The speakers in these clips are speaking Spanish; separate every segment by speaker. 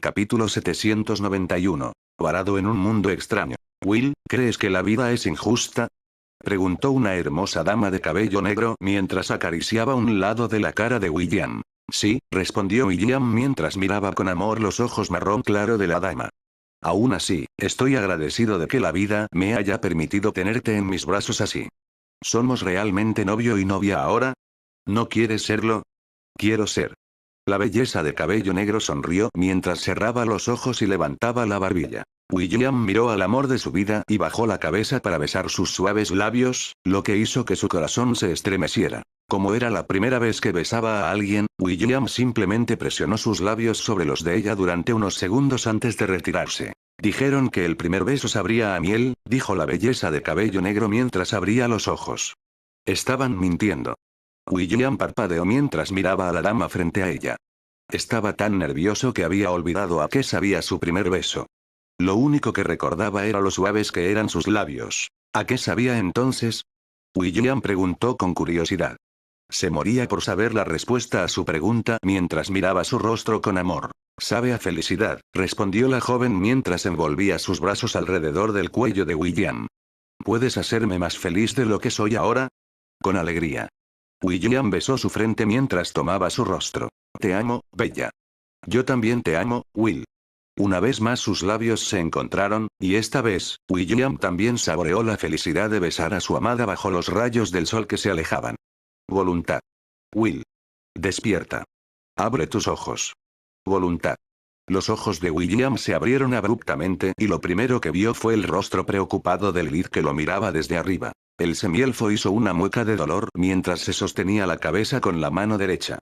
Speaker 1: Capítulo 791. Varado en un mundo extraño. Will, ¿crees que la vida es injusta? Preguntó una hermosa dama de cabello negro mientras acariciaba un lado de la cara de William. Sí, respondió William mientras miraba con amor los ojos marrón claro de la dama. Aún así, estoy agradecido de que la vida me haya permitido tenerte en mis brazos así. ¿Somos realmente novio y novia ahora? ¿No quieres serlo? Quiero ser. La belleza de cabello negro sonrió mientras cerraba los ojos y levantaba la barbilla. William miró al amor de su vida y bajó la cabeza para besar sus suaves labios, lo que hizo que su corazón se estremeciera. Como era la primera vez que besaba a alguien, William simplemente presionó sus labios sobre los de ella durante unos segundos antes de retirarse. Dijeron que el primer beso sabría a miel, dijo la belleza de cabello negro mientras abría los ojos. Estaban mintiendo. William parpadeó mientras miraba a la dama frente a ella. Estaba tan nervioso que había olvidado a qué sabía su primer beso. Lo único que recordaba era lo suaves que eran sus labios. ¿A qué sabía entonces? William preguntó con curiosidad. Se moría por saber la respuesta a su pregunta mientras miraba su rostro con amor. Sabe a felicidad, respondió la joven mientras envolvía sus brazos alrededor del cuello de William. ¿Puedes hacerme más feliz de lo que soy ahora? Con alegría. William besó su frente mientras tomaba su rostro. Te amo, bella. Yo también te amo, Will. Una vez más sus labios se encontraron, y esta vez, William también saboreó la felicidad de besar a su amada bajo los rayos del sol que se alejaban. Voluntad. Will. Despierta. Abre tus ojos. Voluntad. Los ojos de William se abrieron abruptamente y lo primero que vio fue el rostro preocupado de Lilith que lo miraba desde arriba. El semielfo hizo una mueca de dolor mientras se sostenía la cabeza con la mano derecha.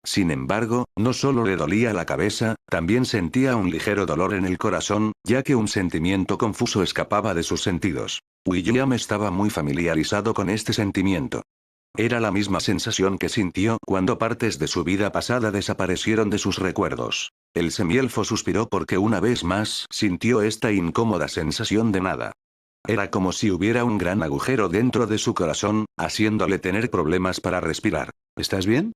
Speaker 1: Sin embargo, no solo le dolía la cabeza, también sentía un ligero dolor en el corazón, ya que un sentimiento confuso escapaba de sus sentidos. William estaba muy familiarizado con este sentimiento. Era la misma sensación que sintió cuando partes de su vida pasada desaparecieron de sus recuerdos. El semielfo suspiró porque una vez más sintió esta incómoda sensación de nada. Era como si hubiera un gran agujero dentro de su corazón, haciéndole tener problemas para respirar. ¿Estás bien?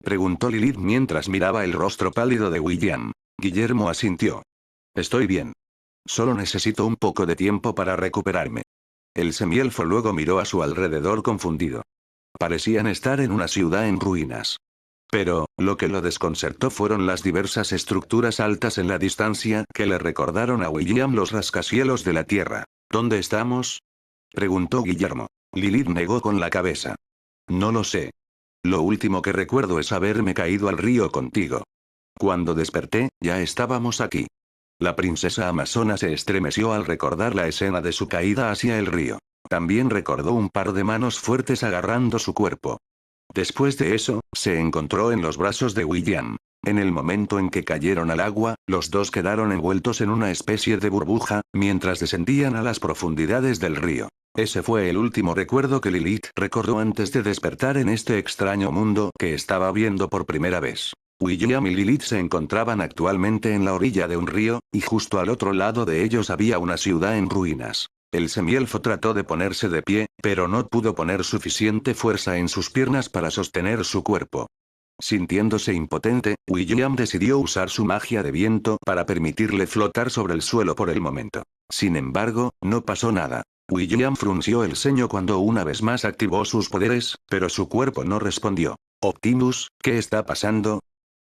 Speaker 1: Preguntó Lilith mientras miraba el rostro pálido de William. Guillermo asintió. Estoy bien. Solo necesito un poco de tiempo para recuperarme. El semielfo luego miró a su alrededor confundido. Parecían estar en una ciudad en ruinas. Pero, lo que lo desconcertó fueron las diversas estructuras altas en la distancia que le recordaron a William los rascacielos de la tierra. ¿Dónde estamos? Preguntó Guillermo. Lilith negó con la cabeza. No lo sé. Lo último que recuerdo es haberme caído al río contigo. Cuando desperté, ya estábamos aquí. La princesa amazona se estremeció al recordar la escena de su caída hacia el río. También recordó un par de manos fuertes agarrando su cuerpo. Después de eso, se encontró en los brazos de William. En el momento en que cayeron al agua, los dos quedaron envueltos en una especie de burbuja, mientras descendían a las profundidades del río. Ese fue el último recuerdo que Lilith recordó antes de despertar en este extraño mundo que estaba viendo por primera vez. William y Lilith se encontraban actualmente en la orilla de un río, y justo al otro lado de ellos había una ciudad en ruinas. El semielfo trató de ponerse de pie, pero no pudo poner suficiente fuerza en sus piernas para sostener su cuerpo. Sintiéndose impotente, William decidió usar su magia de viento para permitirle flotar sobre el suelo por el momento. Sin embargo, no pasó nada. William frunció el ceño cuando una vez más activó sus poderes, pero su cuerpo no respondió. Optimus, ¿qué está pasando?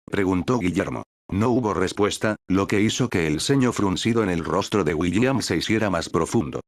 Speaker 1: Preguntó Guillermo. No hubo respuesta, lo que hizo que el ceño fruncido en el rostro de William se hiciera más profundo.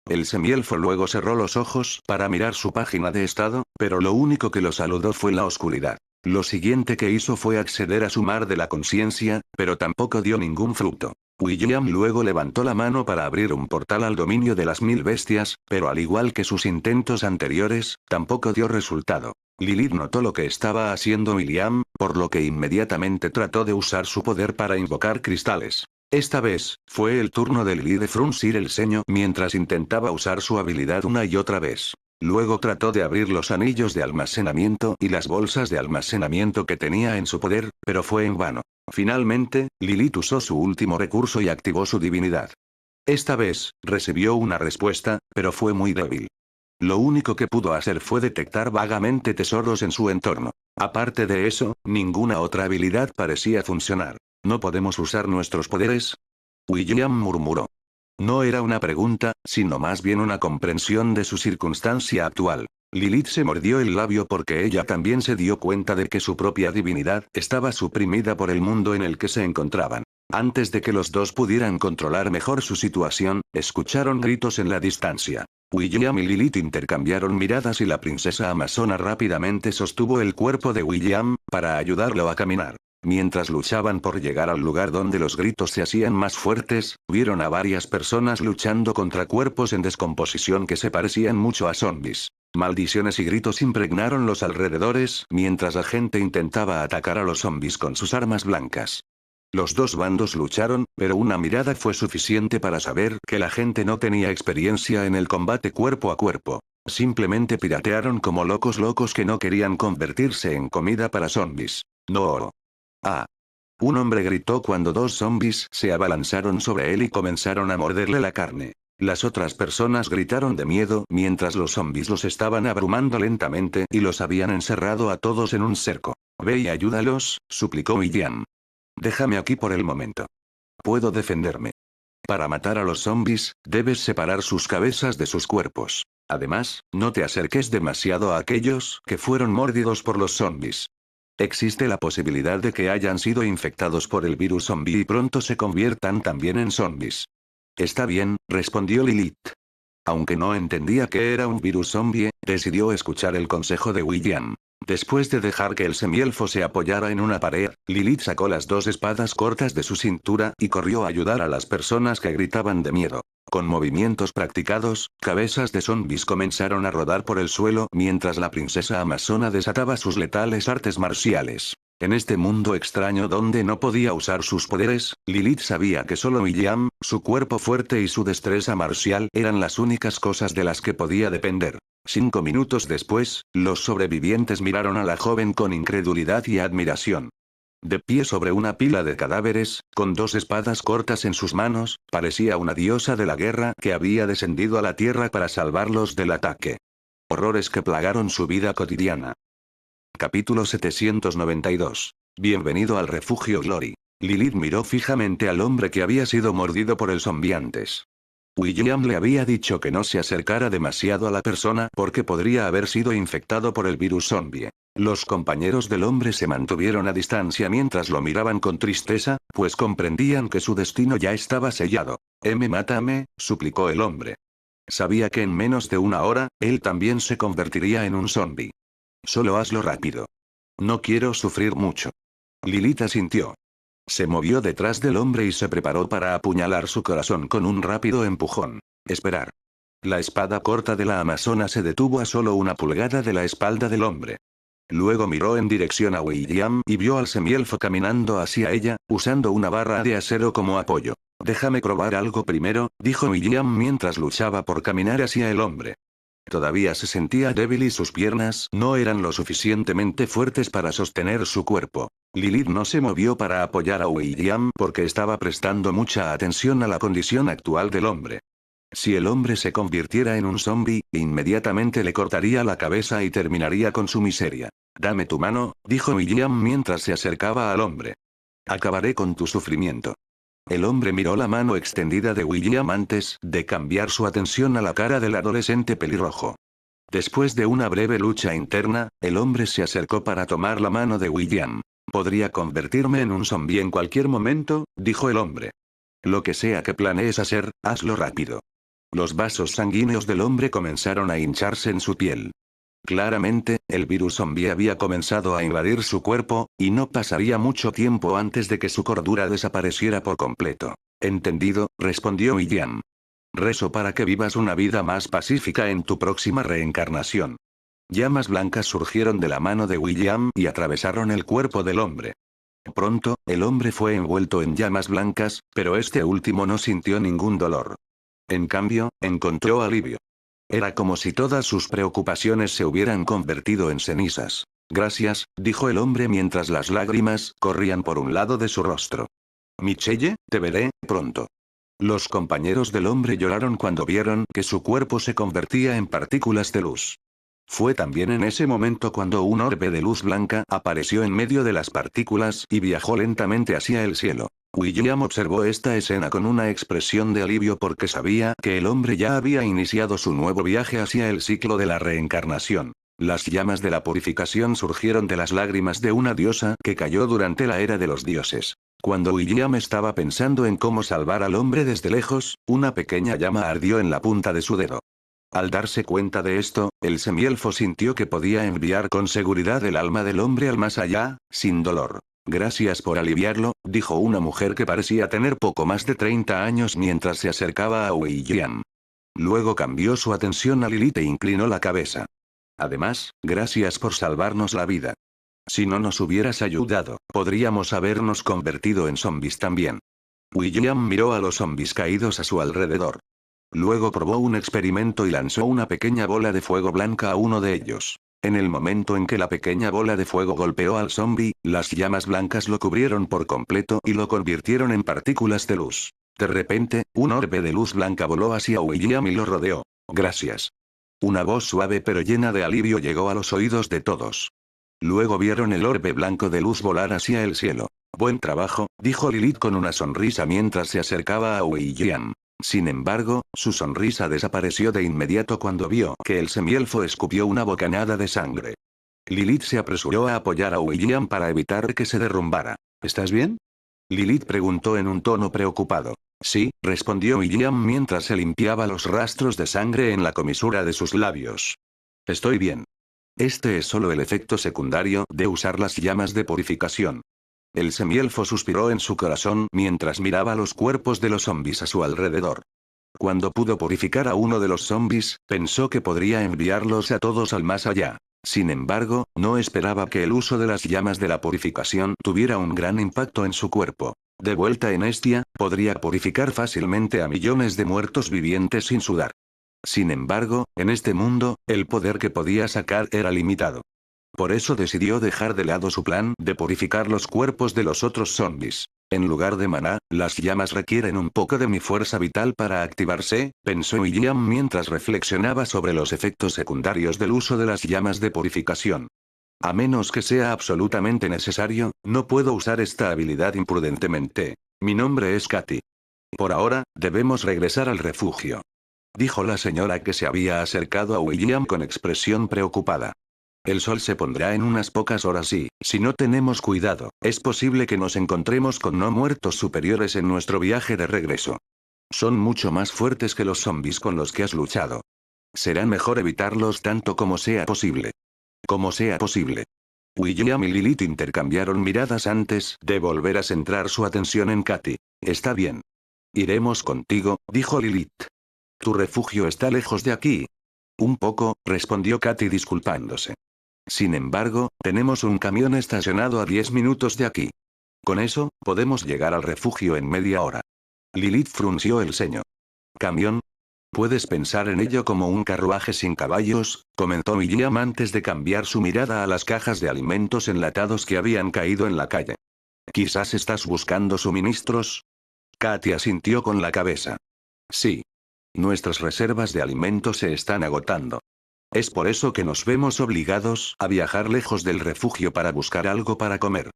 Speaker 1: El semielfo luego cerró los ojos para mirar su página de estado, pero lo único que lo saludó fue la oscuridad. Lo siguiente que hizo fue acceder a su mar de la conciencia, pero tampoco dio ningún fruto. William luego levantó la mano para abrir un portal al dominio de las 1000 bestias, pero al igual que sus intentos anteriores, tampoco dio resultado. Lilith notó lo que estaba haciendo William, por lo que inmediatamente trató de usar su poder para invocar cristales. Esta vez, fue el turno de Lilith de fruncir el ceño mientras intentaba usar su habilidad una y otra vez. Luego trató de abrir los anillos de almacenamiento y las bolsas de almacenamiento que tenía en su poder, pero fue en vano. Finalmente, Lilith usó su último recurso y activó su divinidad. Esta vez, recibió una respuesta, pero fue muy débil. Lo único que pudo hacer fue detectar vagamente tesoros en su entorno. Aparte de eso, ninguna otra habilidad parecía funcionar. ¿No podemos usar nuestros poderes? William murmuró. No era una pregunta, sino más bien una comprensión de su circunstancia actual. Lilith se mordió el labio porque ella también se dio cuenta de que su propia divinidad estaba suprimida por el mundo en el que se encontraban. Antes de que los dos pudieran controlar mejor su situación, escucharon gritos en la distancia. William y Lilith intercambiaron miradas y la princesa amazona rápidamente sostuvo el cuerpo de William, para ayudarlo a caminar. Mientras luchaban por llegar al lugar donde los gritos se hacían más fuertes, vieron a varias personas luchando contra cuerpos en descomposición que se parecían mucho a zombies. Maldiciones y gritos impregnaron los alrededores, mientras la gente intentaba atacar a los zombies con sus armas blancas. Los dos bandos lucharon, pero una mirada fue suficiente para saber que la gente no tenía experiencia en el combate cuerpo a cuerpo. Simplemente piratearon como locos que no querían convertirse en comida para zombies. No. Ah. Un hombre gritó cuando dos zombies se abalanzaron sobre él y comenzaron a morderle la carne. Las otras personas gritaron de miedo mientras los zombies los estaban abrumando lentamente y los habían encerrado a todos en un cerco. Ve y ayúdalos, suplicó William. Déjame aquí por el momento. Puedo defenderme. Para matar a los zombies, debes separar sus cabezas de sus cuerpos. Además, no te acerques demasiado a aquellos que fueron mordidos por los zombies. Existe la posibilidad de que hayan sido infectados por el virus zombie y pronto se conviertan también en zombies. Está bien, respondió Lilith. Aunque no entendía qué era un virus zombie, decidió escuchar el consejo de William. Después de dejar que el semielfo se apoyara en una pared, Lilith sacó las dos espadas cortas de su cintura y corrió a ayudar a las personas que gritaban de miedo. Con movimientos practicados, cabezas de zombies comenzaron a rodar por el suelo mientras la princesa amazona desataba sus letales artes marciales. En este mundo extraño donde no podía usar sus poderes, Lilith sabía que solo William, su cuerpo fuerte y su destreza marcial eran las únicas cosas de las que podía depender. 5 minutos después, los sobrevivientes miraron a la joven con incredulidad y admiración. De pie sobre una pila de cadáveres, con dos espadas cortas en sus manos, parecía una diosa de la guerra que había descendido a la tierra para salvarlos del ataque. Horrores que plagaron su vida cotidiana. Capítulo 792. Bienvenido al refugio Glory. Lilith miró fijamente al hombre que había sido mordido por el zombi antes. William le había dicho que no se acercara demasiado a la persona porque podría haber sido infectado por el virus zombie. Los compañeros del hombre se mantuvieron a distancia mientras lo miraban con tristeza, pues comprendían que su destino ya estaba sellado. Mátame, suplicó el hombre. Sabía que en menos de una hora, él también se convertiría en un zombie. Solo hazlo rápido. No quiero sufrir mucho. Lilith asintió. Se movió detrás del hombre y se preparó para apuñalar su corazón con un rápido empujón. Esperar. La espada corta de la amazona se detuvo a solo 1 pulgada de la espalda del hombre. Luego miró en dirección a William y vio al semielfo caminando hacia ella, usando una barra de acero como apoyo. Déjame probar algo primero, dijo William mientras luchaba por caminar hacia el hombre. Todavía se sentía débil y sus piernas no eran lo suficientemente fuertes para sostener su cuerpo. Lilith no se movió para apoyar a William porque estaba prestando mucha atención a la condición actual del hombre. Si el hombre se convirtiera en un zombie, inmediatamente le cortaría la cabeza y terminaría con su miseria. Dame tu mano, dijo William mientras se acercaba al hombre. Acabaré con tu sufrimiento. El hombre miró la mano extendida de William antes de cambiar su atención a la cara del adolescente pelirrojo. Después de una breve lucha interna, el hombre se acercó para tomar la mano de William. Podría convertirme en un zombi en cualquier momento, dijo el hombre. Lo que sea que planees hacer, hazlo rápido. Los vasos sanguíneos del hombre comenzaron a hincharse en su piel. Claramente, el virus zombie había comenzado a invadir su cuerpo, y no pasaría mucho tiempo antes de que su cordura desapareciera por completo. Entendido, respondió William. Rezo para que vivas una vida más pacífica en tu próxima reencarnación. Llamas blancas surgieron de la mano de William y atravesaron el cuerpo del hombre. Pronto, el hombre fue envuelto en llamas blancas, pero este último no sintió ningún dolor. En cambio, encontró alivio. Era como si todas sus preocupaciones se hubieran convertido en cenizas. Gracias, dijo el hombre mientras las lágrimas corrían por un lado de su rostro. Michelle, te veré pronto. Los compañeros del hombre lloraron cuando vieron que su cuerpo se convertía en partículas de luz. Fue también en ese momento cuando un orbe de luz blanca apareció en medio de las partículas y viajó lentamente hacia el cielo. William observó esta escena con una expresión de alivio porque sabía que el hombre ya había iniciado su nuevo viaje hacia el ciclo de la reencarnación. Las llamas de la purificación surgieron de las lágrimas de una diosa que cayó durante la era de los dioses. Cuando William estaba pensando en cómo salvar al hombre desde lejos, una pequeña llama ardió en la punta de su dedo. Al darse cuenta de esto, el semielfo sintió que podía enviar con seguridad el alma del hombre al más allá, sin dolor. Gracias por aliviarlo, dijo una mujer que parecía tener poco más de 30 años mientras se acercaba a William. Luego cambió su atención a Lilith e inclinó la cabeza. Además, gracias por salvarnos la vida. Si no nos hubieras ayudado, podríamos habernos convertido en zombies también. William miró a los zombies caídos a su alrededor. Luego probó un experimento y lanzó una pequeña bola de fuego blanca a uno de ellos. En el momento en que la pequeña bola de fuego golpeó al zombie, las llamas blancas lo cubrieron por completo y lo convirtieron en partículas de luz. De repente, un orbe de luz blanca voló hacia William y lo rodeó. Gracias. Una voz suave pero llena de alivio llegó a los oídos de todos. Luego vieron el orbe blanco de luz volar hacia el cielo. Buen trabajo, dijo Lilith con una sonrisa mientras se acercaba a William. Sin embargo, su sonrisa desapareció de inmediato cuando vio que el semielfo escupió una bocanada de sangre. Lilith se apresuró a apoyar a William para evitar que se derrumbara. ¿Estás bien? Lilith preguntó en un tono preocupado. Sí, respondió William mientras se limpiaba los rastros de sangre en la comisura de sus labios. Estoy bien. Este es solo el efecto secundario de usar las llamas de purificación. El semielfo suspiró en su corazón mientras miraba los cuerpos de los zombies a su alrededor. Cuando pudo purificar a uno de los zombies, pensó que podría enviarlos a todos al más allá. Sin embargo, no esperaba que el uso de las llamas de la purificación tuviera un gran impacto en su cuerpo. De vuelta en Estia, podría purificar fácilmente a millones de muertos vivientes sin sudar. Sin embargo, en este mundo, el poder que podía sacar era limitado. Por eso decidió dejar de lado su plan de purificar los cuerpos de los otros zombies. En lugar de maná, las llamas requieren un poco de mi fuerza vital para activarse, pensó William mientras reflexionaba sobre los efectos secundarios del uso de las llamas de purificación. A menos que sea absolutamente necesario, no puedo usar esta habilidad imprudentemente. Mi nombre es Katy. Por ahora, debemos regresar al refugio. Dijo la señora que se había acercado a William con expresión preocupada. El sol se pondrá en unas pocas horas y, si no tenemos cuidado, es posible que nos encontremos con no muertos superiores en nuestro viaje de regreso. Son mucho más fuertes que los zombies con los que has luchado. Será mejor evitarlos tanto como sea posible. Como sea posible. William y Lilith intercambiaron miradas antes de volver a centrar su atención en Katy. Está bien. Iremos contigo, dijo Lilith. Tu refugio está lejos de aquí. Un poco, respondió Katy disculpándose. Sin embargo, tenemos un camión estacionado a 10 minutos de aquí. Con eso, podemos llegar al refugio en media hora. Lilith frunció el ceño. ¿Camión? Puedes pensar en ello como un carruaje sin caballos, comentó William antes de cambiar su mirada a las cajas de alimentos enlatados que habían caído en la calle. ¿Quizás estás buscando suministros? Katy asintió con la cabeza. Sí. Nuestras reservas de alimentos se están agotando. Es por eso que nos vemos obligados a viajar lejos del refugio para buscar algo para comer.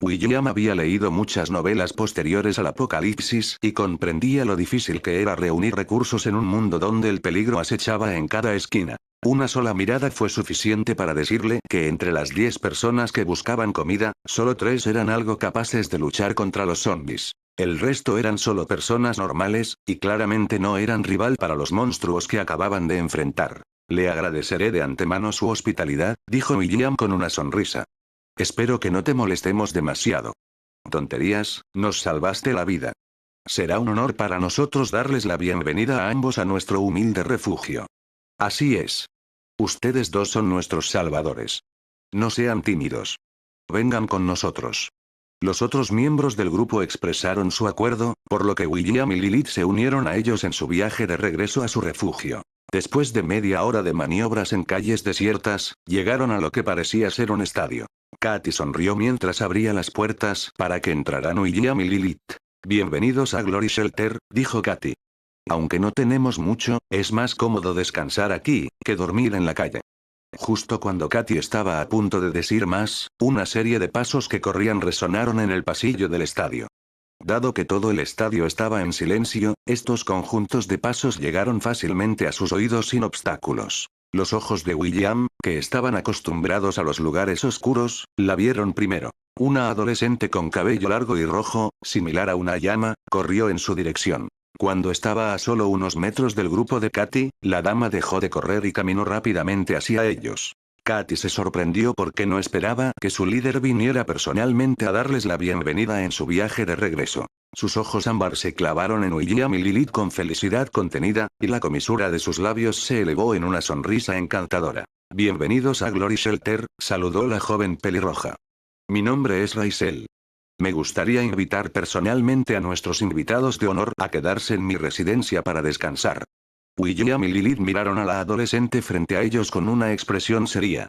Speaker 1: William había leído muchas novelas posteriores al apocalipsis y comprendía lo difícil que era reunir recursos en un mundo donde el peligro acechaba en cada esquina. Una sola mirada fue suficiente para decirle que entre las 10 personas que buscaban comida, solo 3 eran algo capaces de luchar contra los zombies. El resto eran solo personas normales, y claramente no eran rival para los monstruos que acababan de enfrentar. Le agradeceré de antemano su hospitalidad, dijo William con una sonrisa. Espero que no te molestemos demasiado. Tonterías, nos salvaste la vida. Será un honor para nosotros darles la bienvenida a ambos a nuestro humilde refugio. Así es. Ustedes dos son nuestros salvadores. No sean tímidos. Vengan con nosotros. Los otros miembros del grupo expresaron su acuerdo, por lo que William y Lilith se unieron a ellos en su viaje de regreso a su refugio. Después de media hora de maniobras en calles desiertas, llegaron a lo que parecía ser un estadio. Katy sonrió mientras abría las puertas para que entraran William y Lilith. Bienvenidos a Glory Shelter, dijo Katy. Aunque no tenemos mucho, es más cómodo descansar aquí que dormir en la calle. Justo cuando Katy estaba a punto de decir más, una serie de pasos que corrían resonaron en el pasillo del estadio. Dado que todo el estadio estaba en silencio, estos conjuntos de pasos llegaron fácilmente a sus oídos sin obstáculos. Los ojos de William, que estaban acostumbrados a los lugares oscuros, la vieron primero. Una adolescente con cabello largo y rojo, similar a una llama, corrió en su dirección. Cuando estaba a solo unos metros del grupo de Katy, la dama dejó de correr y caminó rápidamente hacia ellos. Katy se sorprendió porque no esperaba que su líder viniera personalmente a darles la bienvenida en su viaje de regreso. Sus ojos ámbar se clavaron en William y Lilith con felicidad contenida, y la comisura de sus labios se elevó en una sonrisa encantadora. Bienvenidos a Glory Shelter, saludó la joven pelirroja. Mi nombre es Raisel. Me gustaría invitar personalmente a nuestros invitados de honor a quedarse en mi residencia para descansar. William y Lilith miraron a la adolescente frente a ellos con una expresión seria.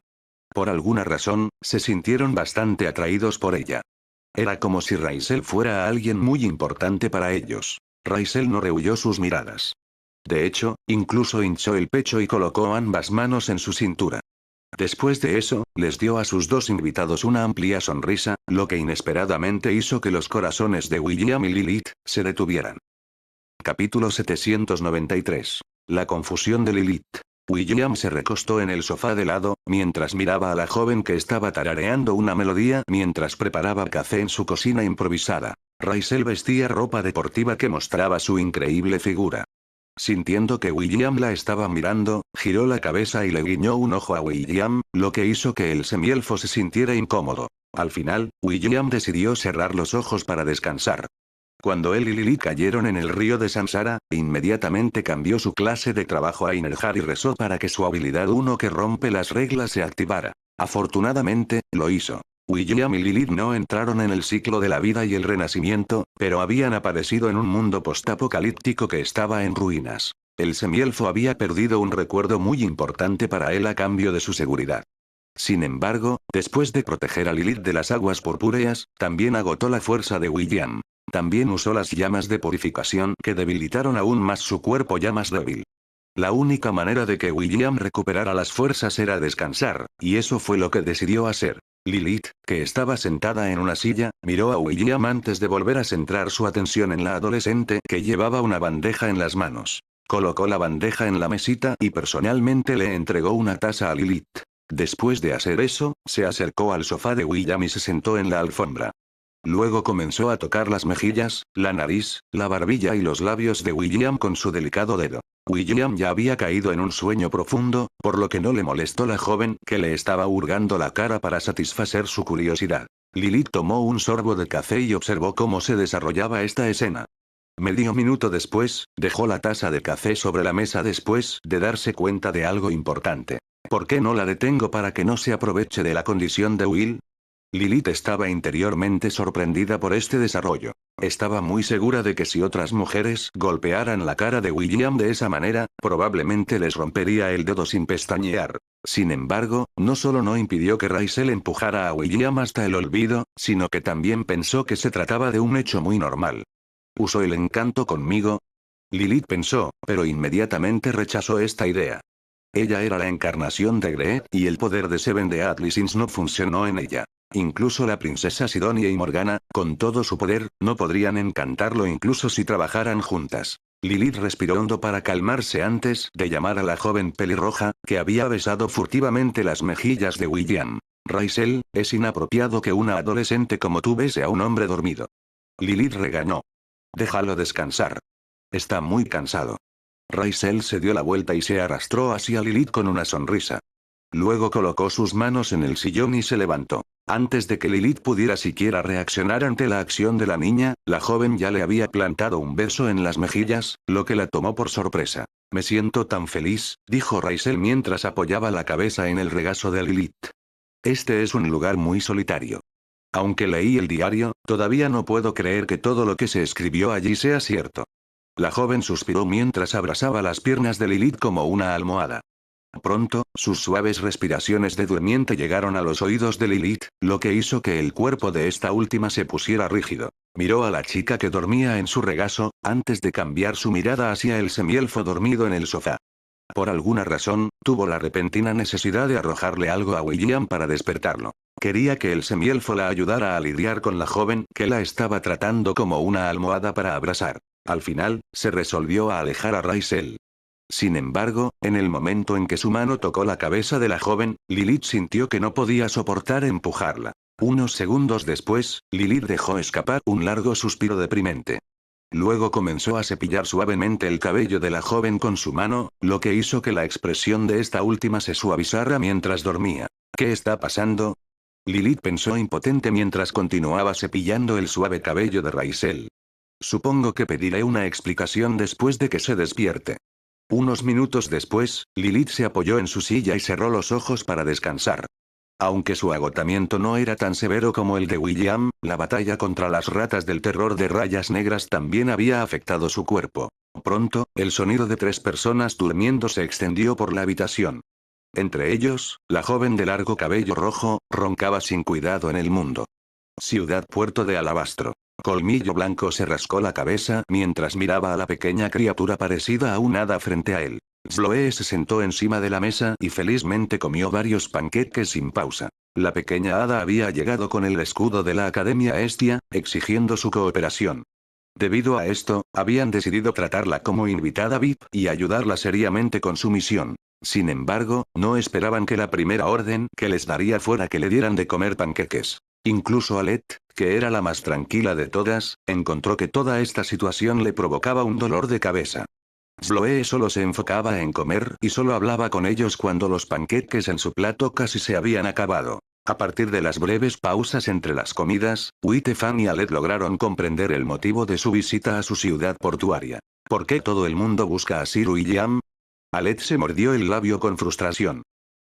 Speaker 1: Por alguna razón, se sintieron bastante atraídos por ella. Era como si Raisel fuera alguien muy importante para ellos. Raisel no rehuyó sus miradas. De hecho, incluso hinchó el pecho y colocó ambas manos en su cintura. Después de eso, les dio a sus dos invitados una amplia sonrisa, lo que inesperadamente hizo que los corazones de William y Lilith se detuvieran. Capítulo 793. La confusión de Lilith. William se recostó en el sofá de lado, mientras miraba a la joven que estaba tarareando una melodía mientras preparaba café en su cocina improvisada. Raisel vestía ropa deportiva que mostraba su increíble figura. Sintiendo que William la estaba mirando, giró la cabeza y le guiñó un ojo a William, lo que hizo que el semielfo se sintiera incómodo. Al final, William decidió cerrar los ojos para descansar. Cuando él y Lily cayeron en el río de Samsara, inmediatamente cambió su clase de trabajo a Inerjar y rezó para que su habilidad uno que rompe las reglas se activara. Afortunadamente, lo hizo. William y Lilith no entraron en el ciclo de la vida y el renacimiento, pero habían aparecido en un mundo postapocalíptico que estaba en ruinas. El semielfo había perdido un recuerdo muy importante para él a cambio de su seguridad. Sin embargo, después de proteger a Lilith de las aguas purpúreas, también agotó la fuerza de William. También usó las llamas de purificación que debilitaron aún más su cuerpo ya más débil. La única manera de que William recuperara las fuerzas era descansar, y eso fue lo que decidió hacer. Lilith, que estaba sentada en una silla, miró a William antes de volver a centrar su atención en la adolescente que llevaba una bandeja en las manos. Colocó la bandeja en la mesita y personalmente le entregó una taza a Lilith. Después de hacer eso, se acercó al sofá de William y se sentó en la alfombra. Luego comenzó a tocar las mejillas, la nariz, la barbilla y los labios de William con su delicado dedo. William ya había caído en un sueño profundo, por lo que no le molestó la joven que le estaba hurgando la cara para satisfacer su curiosidad. Lilith tomó un sorbo de café y observó cómo se desarrollaba esta escena. Medio minuto después, dejó la taza de café sobre la mesa después de darse cuenta de algo importante. ¿Por qué no la detengo para que no se aproveche de la condición de Will? Lilith estaba interiormente sorprendida por este desarrollo. Estaba muy segura de que si otras mujeres golpearan la cara de William de esa manera, probablemente les rompería el dedo sin pestañear. Sin embargo, no solo no impidió que Raisel empujara a William hasta el olvido, sino que también pensó que se trataba de un hecho muy normal. ¿Usó el encanto conmigo? Lilith pensó, pero inmediatamente rechazó esta idea. Ella era la encarnación de Greed y el poder de Seven de Atlicins no funcionó en ella. Incluso la princesa Sidonia y Morgana, con todo su poder, no podrían encantarlo incluso si trabajaran juntas. Lilith respiró hondo para calmarse antes de llamar a la joven pelirroja, que había besado furtivamente las mejillas de William. Raisel, es inapropiado que una adolescente como tú bese a un hombre dormido. Lilith regañó. Déjalo descansar. Está muy cansado. Raisel se dio la vuelta y se arrastró hacia Lilith con una sonrisa. Luego colocó sus manos en el sillón y se levantó. Antes de que Lilith pudiera siquiera reaccionar ante la acción de la niña, la joven ya le había plantado un beso en las mejillas, lo que la tomó por sorpresa. Me siento tan feliz, dijo Raisel mientras apoyaba la cabeza en el regazo de Lilith. Este es un lugar muy solitario. Aunque leí el diario, todavía no puedo creer que todo lo que se escribió allí sea cierto. La joven suspiró mientras abrazaba las piernas de Lilith como una almohada. Pronto, sus suaves respiraciones de durmiente llegaron a los oídos de Lilith, lo que hizo que el cuerpo de esta última se pusiera rígido. Miró a la chica que dormía en su regazo, antes de cambiar su mirada hacia el semielfo dormido en el sofá. Por alguna razón, tuvo la repentina necesidad de arrojarle algo a William para despertarlo. Quería que el semielfo la ayudara a lidiar con la joven que la estaba tratando como una almohada para abrazar. Al final, se resolvió a alejar a Raisel. Sin embargo, en el momento en que su mano tocó la cabeza de la joven, Lilith sintió que no podía soportar empujarla. Unos segundos después, Lilith dejó escapar un largo suspiro deprimente. Luego comenzó a cepillar suavemente el cabello de la joven con su mano, lo que hizo que la expresión de esta última se suavizara mientras dormía. ¿Qué está pasando? Lilith pensó impotente mientras continuaba cepillando el suave cabello de Raisel. Supongo que pediré una explicación después de que se despierte. Unos minutos después, Lilith se apoyó en su silla y cerró los ojos para descansar. Aunque su agotamiento no era tan severo como el de William, la batalla contra las ratas del terror de rayas negras también había afectado su cuerpo. Pronto, el sonido de 3 personas durmiendo se extendió por la habitación. Entre ellos, la joven de largo cabello rojo, roncaba sin cuidado en el mundo. Ciudad Puerto de Alabastro. Colmillo Blanco se rascó la cabeza mientras miraba a la pequeña criatura parecida a un hada frente a él. Sloe se sentó encima de la mesa y felizmente comió varios panqueques sin pausa. La pequeña hada había llegado con el escudo de la Academia Estia, exigiendo su cooperación. Debido a esto, habían decidido tratarla como invitada VIP y ayudarla seriamente con su misión. Sin embargo, no esperaban que la primera orden que les daría fuera que le dieran de comer panqueques. Incluso Alet, que era la más tranquila de todas, encontró que toda esta situación le provocaba un dolor de cabeza. Sloe solo se enfocaba en comer y solo hablaba con ellos cuando los panqueques en su plato casi se habían acabado. A partir de las breves pausas entre las comidas, Whitefan y Alet lograron comprender el motivo de su visita a su ciudad portuaria. ¿Por qué todo el mundo busca a Sir William? Alet se mordió el labio con frustración.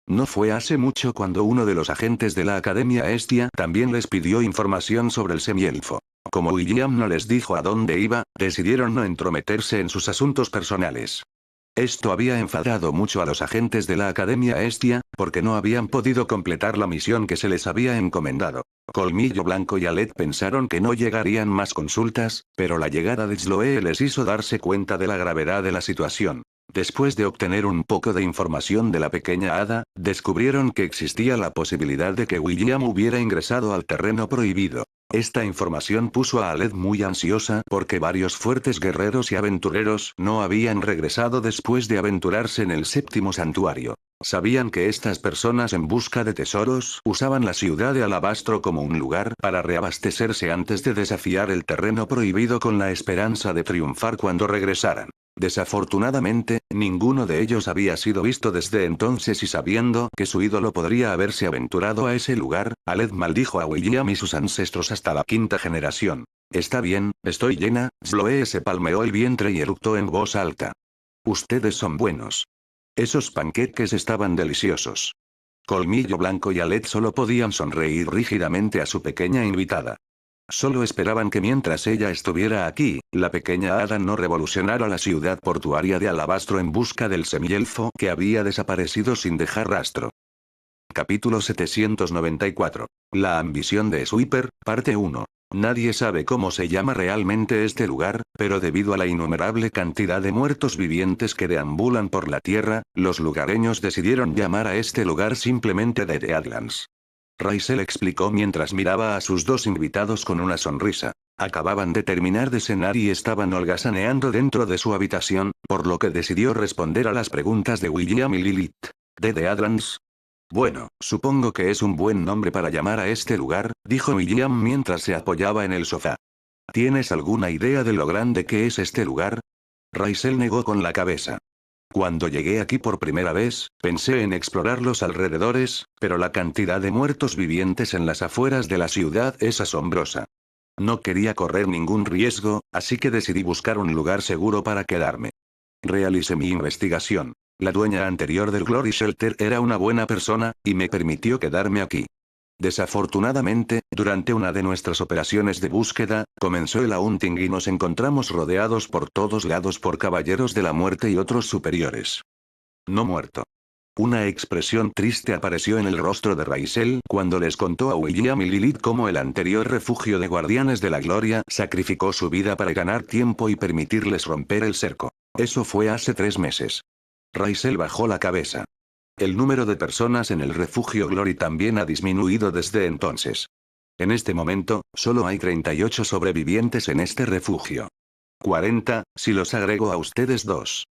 Speaker 1: No fue hace mucho cuando uno de los agentes de la Academia Estia también les pidió información sobre el semielfo. Como William no les dijo a dónde iba, decidieron no entrometerse en sus asuntos personales. Esto había enfadado mucho a los agentes de la Academia Estia, porque no habían podido completar la misión que se les había encomendado. Colmillo Blanco y Alet pensaron que no llegarían más consultas, pero la llegada de Sloe les hizo darse cuenta de la gravedad de la situación. Después de obtener un poco de información de la pequeña hada, descubrieron que existía la posibilidad de que William hubiera ingresado al terreno prohibido. Esta información puso a Alet muy ansiosa porque varios fuertes guerreros y aventureros no habían regresado después de aventurarse en el séptimo santuario. Sabían que estas personas en busca de tesoros usaban la ciudad de Alabastro como un lugar para reabastecerse antes de desafiar el terreno prohibido con la esperanza de triunfar cuando regresaran. Desafortunadamente, ninguno de ellos había sido visto desde entonces y sabiendo que su ídolo podría haberse aventurado a ese lugar, Alet maldijo a William y sus ancestros hasta la 5ª generación. Está bien, estoy llena. Sloe se palmeó el vientre y eructó en voz alta. Ustedes son buenos. Esos panqueques estaban deliciosos. Colmillo Blanco y Alet solo podían sonreír rígidamente a su pequeña invitada. Solo esperaban que mientras ella estuviera aquí, la pequeña hada no revolucionara la ciudad portuaria de Alabastro en busca del semielfo que había desaparecido sin dejar rastro. Capítulo 794. La ambición de Sweeper, parte 1. Nadie sabe cómo se llama realmente este lugar, pero debido a la innumerable cantidad de muertos vivientes que deambulan por la tierra, los lugareños decidieron llamar a este lugar simplemente The Deadlands. Raisel explicó mientras miraba a sus 2 invitados con una sonrisa. Acababan de terminar de cenar y estaban holgazaneando dentro de su habitación, por lo que decidió responder a las preguntas de William y Lilith. ¿The Deadlands? Bueno, supongo que es un buen nombre para llamar a este lugar, dijo William mientras se apoyaba en el sofá. ¿Tienes alguna idea de lo grande que es este lugar? Raisel negó con la cabeza. Cuando llegué aquí por primera vez, pensé en explorar los alrededores, pero la cantidad de muertos vivientes en las afueras de la ciudad es asombrosa. No quería correr ningún riesgo, así que decidí buscar un lugar seguro para quedarme. Realicé mi investigación. La dueña anterior del Glory Shelter era una buena persona, y me permitió quedarme aquí. Desafortunadamente, durante una de nuestras operaciones de búsqueda, comenzó el Haunting y nos encontramos rodeados por todos lados por caballeros de la muerte y otros superiores. No muerto. Una expresión triste apareció en el rostro de Raisel cuando les contó a William y Lilith cómo el anterior refugio de guardianes de la gloria sacrificó su vida para ganar tiempo y permitirles romper el cerco. Eso fue hace 3 meses. Raisel bajó la cabeza. El número de personas en el refugio Glory también ha disminuido desde entonces. En este momento, solo hay 38 sobrevivientes en este refugio. 40, si los agrego a ustedes dos.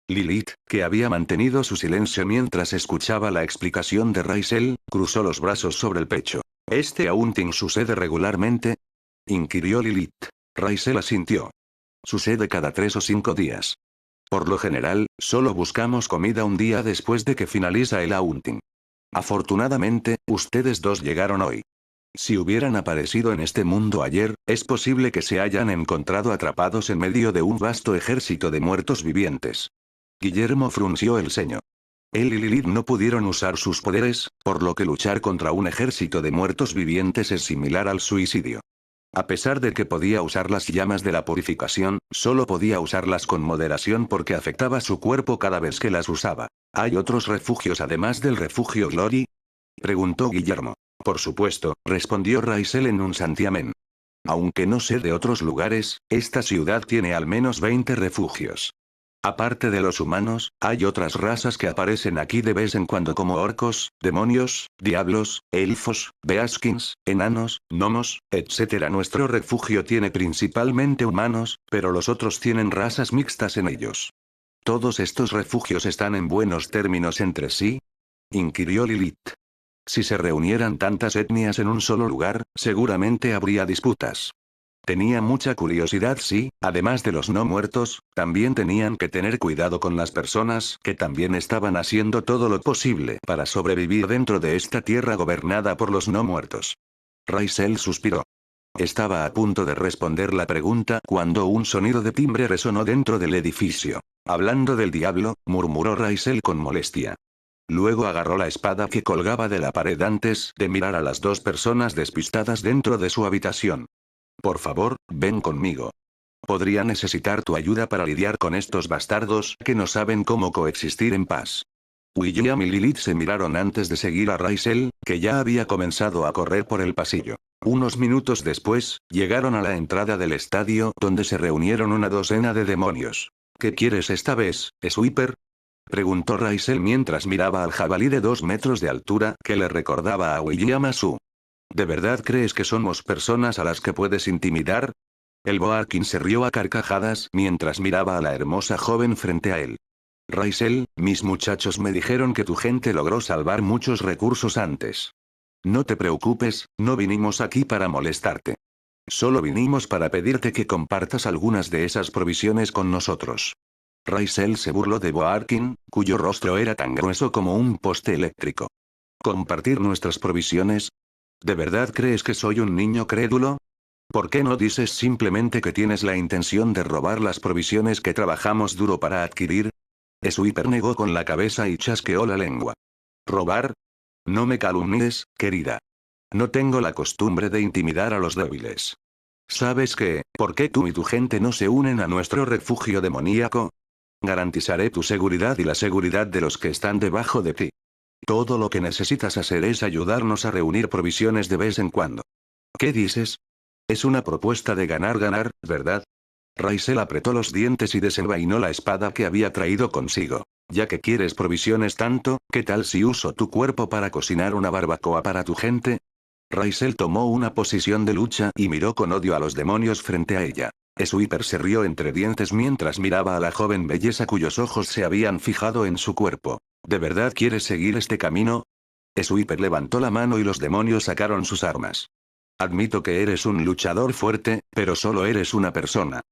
Speaker 1: Lilith, que había mantenido su silencio mientras escuchaba la explicación de Raisel, cruzó los brazos sobre el pecho. ¿Este outing sucede regularmente? Inquirió Lilith. Raisel asintió. Sucede cada 3 o 5 días. Por lo general, solo buscamos comida un día después de que finaliza el outing. Afortunadamente, ustedes dos llegaron hoy. Si hubieran aparecido en este mundo ayer, es posible que se hayan encontrado atrapados en medio de un vasto ejército de muertos vivientes. Guillermo frunció el ceño. Él y Lilith no pudieron usar sus poderes, por lo que luchar contra un ejército de muertos vivientes es similar al suicidio. A pesar de que podía usar las llamas de la purificación, solo podía usarlas con moderación porque afectaba su cuerpo cada vez que las usaba. ¿Hay otros refugios además del refugio Glory? Preguntó Guillermo. Por supuesto, respondió Raisel en un santiamén. Aunque no sé de otros lugares, esta ciudad tiene al menos 20 refugios. Aparte de los humanos, hay otras razas que aparecen aquí de vez en cuando como orcos, demonios, diablos, elfos, beaskins, enanos, gnomos, etc. Nuestro refugio tiene principalmente humanos, pero los otros tienen razas mixtas en ellos. ¿Todos estos refugios están en buenos términos entre sí? Inquirió Lilith. Si se reunieran tantas etnias en un solo lugar, seguramente habría disputas. Tenía mucha curiosidad si, además de los no muertos, también tenían que tener cuidado con las personas que también estaban haciendo todo lo posible para sobrevivir dentro de esta tierra gobernada por los no muertos. Raisel suspiró. Estaba a punto de responder la pregunta cuando un sonido de timbre resonó dentro del edificio. Hablando del diablo, murmuró Raisel con molestia. Luego agarró la espada que colgaba de la pared antes de mirar a las dos personas despistadas dentro de su habitación. Por favor, ven conmigo. Podría necesitar tu ayuda para lidiar con estos bastardos que no saben cómo coexistir en paz. William y Lilith se miraron antes de seguir a Raisel, que ya había comenzado a correr por el pasillo. Unos minutos después, llegaron a la entrada del estadio donde se reunieron una docena de demonios. ¿Qué quieres esta vez, Sweeper? Preguntó Raisel mientras miraba al jabalí de 2 metros de altura que le recordaba a William Asu. ¿De verdad crees que somos personas a las que puedes intimidar? El Boarkin se rió a carcajadas mientras miraba a la hermosa joven frente a él. Raisel, mis muchachos me dijeron que tu gente logró salvar muchos recursos antes. No te preocupes, no vinimos aquí para molestarte. Solo vinimos para pedirte que compartas algunas de esas provisiones con nosotros. Raisel se burló de Boarkin, cuyo rostro era tan grueso como un poste eléctrico. ¿Compartir nuestras provisiones? ¿De verdad crees que soy un niño crédulo? ¿Por qué no dices simplemente que tienes la intención de robar las provisiones que trabajamos duro para adquirir? Sweeper negó con la cabeza y chasqueó la lengua. ¿Robar? No me calumnies, querida. No tengo la costumbre de intimidar a los débiles. ¿Sabes qué? ¿Por qué tú y tu gente no se unen a nuestro refugio demoníaco? Garantizaré tu seguridad y la seguridad de los que están debajo de ti. Todo lo que necesitas hacer es ayudarnos a reunir provisiones de vez en cuando. ¿Qué dices? Es una propuesta de ganar-ganar, ¿verdad? Raisel apretó los dientes y desenvainó la espada que había traído consigo. Ya que quieres provisiones tanto, ¿qué tal si uso tu cuerpo para cocinar una barbacoa para tu gente? Raisel tomó una posición de lucha y miró con odio a los demonios frente a ella. Sweeper se rió entre dientes mientras miraba a la joven belleza cuyos ojos se habían fijado en su cuerpo. ¿De verdad quieres seguir este camino? Sweeper levantó la mano y los demonios sacaron sus armas. Admito que eres un luchador fuerte, pero solo eres una persona.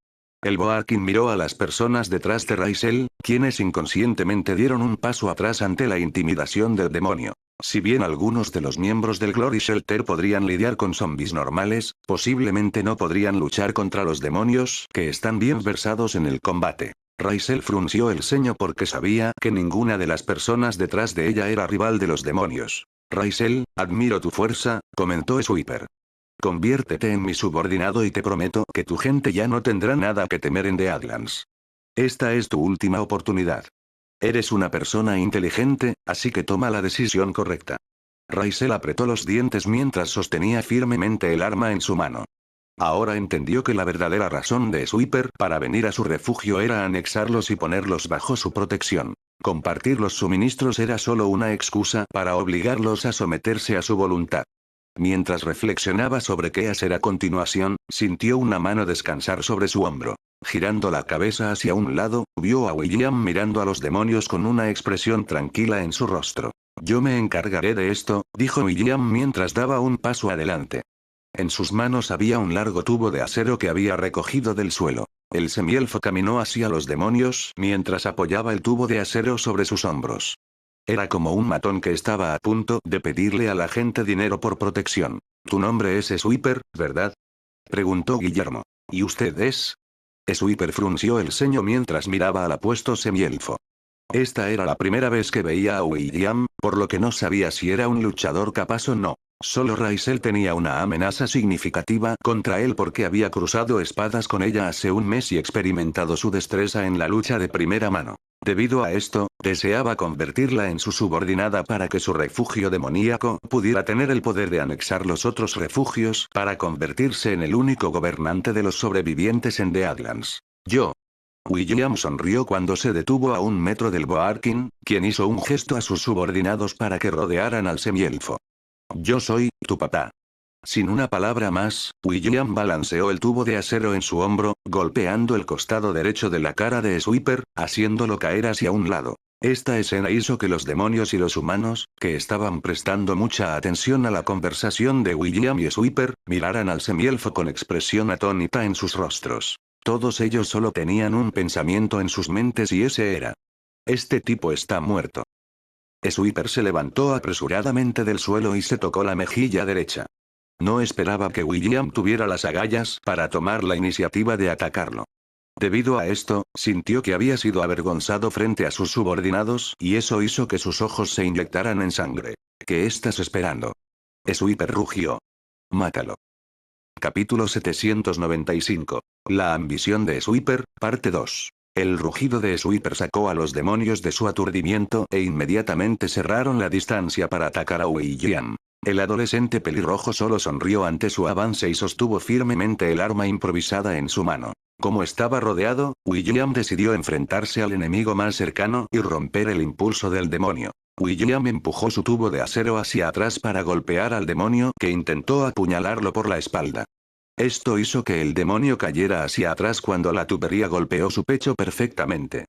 Speaker 1: El Boarkin miró a las personas detrás de Raisel, quienes inconscientemente dieron un paso atrás ante la intimidación del demonio. Si bien algunos de los miembros del Glory Shelter podrían lidiar con zombies normales, posiblemente no podrían luchar contra los demonios que están bien versados en el combate. Raisel frunció el ceño porque sabía que ninguna de las personas detrás de ella era rival de los demonios. Raisel, admiro tu fuerza, comentó Sweeper. Conviértete en mi subordinado y te prometo que tu gente ya no tendrá nada que temer en The Adlands. Esta es tu última oportunidad. Eres una persona inteligente, así que toma la decisión correcta. Raisel apretó los dientes mientras sostenía firmemente el arma en su mano. Ahora entendió que la verdadera razón de Sweeper para venir a su refugio era anexarlos y ponerlos bajo su protección. Compartir los suministros era solo una excusa para obligarlos a someterse a su voluntad. Mientras reflexionaba sobre qué hacer a continuación, sintió una mano descansar sobre su hombro. Girando la cabeza hacia un lado, vio a William mirando a los demonios con una expresión tranquila en su rostro. «Yo me encargaré de esto», dijo William mientras daba un paso adelante. En sus manos había un largo tubo de acero que había recogido del suelo. El semielfo caminó hacia los demonios mientras apoyaba el tubo de acero sobre sus hombros. Era como un matón que estaba a punto de pedirle a la gente dinero por protección. «Tu nombre es Sweeper, ¿verdad?», preguntó Guillermo. «¿Y usted es?». Sweeper frunció el ceño mientras miraba al apuesto semielfo. Esta era la primera vez que veía a William, por lo que no sabía si era un luchador capaz o no. Solo Raisel tenía una amenaza significativa contra él porque había cruzado espadas con ella hace un mes y experimentado su destreza en la lucha de primera mano. Debido a esto, deseaba convertirla en su subordinada para que su refugio demoníaco pudiera tener el poder de anexar los otros refugios para convertirse en el único gobernante de los sobrevivientes en The Atlantis. «Yo». William sonrió cuando se detuvo a 1 metro del Boarkin, quien hizo un gesto a sus subordinados para que rodearan al semielfo. «Yo soy tu papá». Sin una palabra más, William balanceó el tubo de acero en su hombro, golpeando el costado derecho de la cara de Sweeper, haciéndolo caer hacia un lado. Esta escena hizo que los demonios y los humanos, que estaban prestando mucha atención a la conversación de William y Sweeper, miraran al semielfo con expresión atónita en sus rostros. Todos ellos solo tenían un pensamiento en sus mentes y ese era: «Este tipo está muerto». Sweeper se levantó apresuradamente del suelo y se tocó la mejilla derecha. No esperaba que William tuviera las agallas para tomar la iniciativa de atacarlo. Debido a esto, sintió que había sido avergonzado frente a sus subordinados y eso hizo que sus ojos se inyectaran en sangre. «¿Qué estás esperando?». Sweeper rugió. «Mátalo». Capítulo 795. La ambición de Sweeper, parte 2. El rugido de Sweeper sacó a los demonios de su aturdimiento e inmediatamente cerraron la distancia para atacar a William. El adolescente pelirrojo solo sonrió ante su avance y sostuvo firmemente el arma improvisada en su mano. Como estaba rodeado, William decidió enfrentarse al enemigo más cercano y romper el impulso del demonio. William empujó su tubo de acero hacia atrás para golpear al demonio que intentó apuñalarlo por la espalda. Esto hizo que el demonio cayera hacia atrás cuando la tubería golpeó su pecho perfectamente.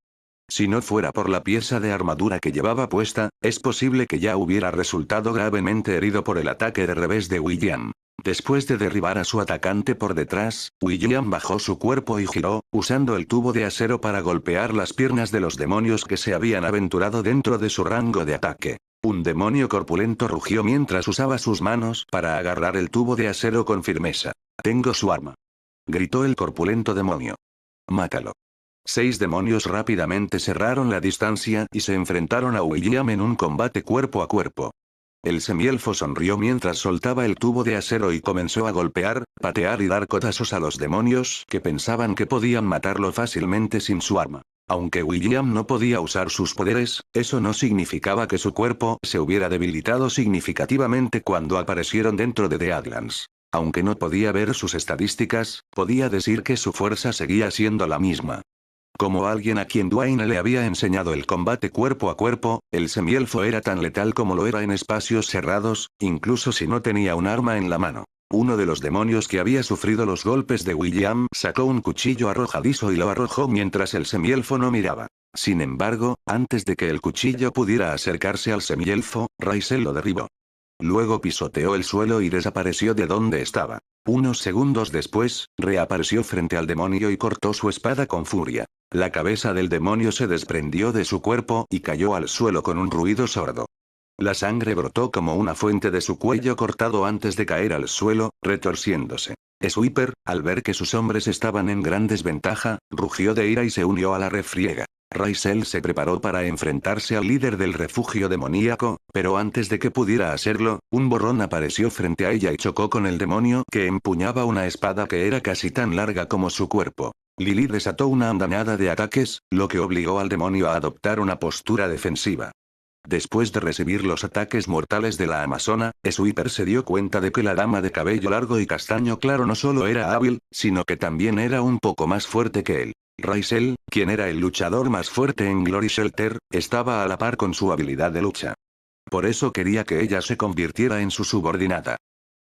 Speaker 1: Si no fuera por la pieza de armadura que llevaba puesta, es posible que ya hubiera resultado gravemente herido por el ataque de revés de William. Después de derribar a su atacante por detrás, William bajó su cuerpo y giró, usando el tubo de acero para golpear las piernas de los demonios que se habían aventurado dentro de su rango de ataque. Un demonio corpulento rugió mientras usaba sus manos para agarrar el tubo de acero con firmeza. «Tengo su arma», gritó el corpulento demonio. «Mátalo». 6 demonios rápidamente cerraron la distancia y se enfrentaron a William en un combate cuerpo a cuerpo. El semielfo sonrió mientras soltaba el tubo de acero y comenzó a golpear, patear y dar cotazos a los demonios que pensaban que podían matarlo fácilmente sin su arma. Aunque William no podía usar sus poderes, eso no significaba que su cuerpo se hubiera debilitado significativamente cuando aparecieron dentro de The Atlantis. Aunque no podía ver sus estadísticas, podía decir que su fuerza seguía siendo la misma. Como alguien a quien Dwayne le había enseñado el combate cuerpo a cuerpo, el semielfo era tan letal como lo era en espacios cerrados, incluso si no tenía un arma en la mano. Uno de los demonios que había sufrido los golpes de William sacó un cuchillo arrojadizo y lo arrojó mientras el semielfo no miraba. Sin embargo, antes de que el cuchillo pudiera acercarse al semielfo, Raisel lo derribó. Luego pisoteó el suelo y desapareció de donde estaba. Unos segundos después, reapareció frente al demonio y cortó su espada con furia. La cabeza del demonio se desprendió de su cuerpo y cayó al suelo con un ruido sordo. La sangre brotó como una fuente de su cuello cortado antes de caer al suelo, retorciéndose. Sweeper, al ver que sus hombres estaban en gran desventaja, rugió de ira y se unió a la refriega. Raisel se preparó para enfrentarse al líder del refugio demoníaco, pero antes de que pudiera hacerlo, un borrón apareció frente a ella y chocó con el demonio que empuñaba una espada que era casi tan larga como su cuerpo. Lily desató una andanada de ataques, lo que obligó al demonio a adoptar una postura defensiva. Después de recibir los ataques mortales de la amazona, Sweeper se dio cuenta de que la dama de cabello largo y castaño claro no solo era hábil, sino que también era un poco más fuerte que él. Raisel, quien era el luchador más fuerte en Glory Shelter, estaba a la par con su habilidad de lucha. Por eso quería que ella se convirtiera en su subordinada.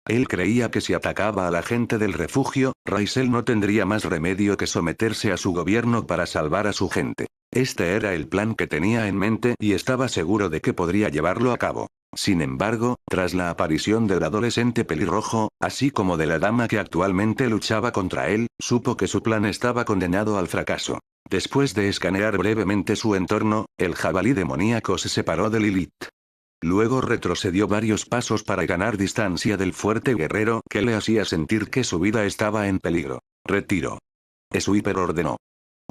Speaker 1: Él creía que si atacaba a la gente del refugio, Raisel no tendría más remedio que someterse a su gobierno para salvar a su gente. Este era el plan que tenía en mente y estaba seguro de que podría llevarlo a cabo. Sin embargo, tras la aparición del adolescente pelirrojo, así como de la dama que actualmente luchaba contra él, supo que su plan estaba condenado al fracaso. Después de escanear brevemente su entorno, el jabalí demoníaco se separó de Lilith. Luego retrocedió varios pasos para ganar distancia del fuerte guerrero que le hacía sentir que su vida estaba en peligro. Retiro. Sweeper ordenó.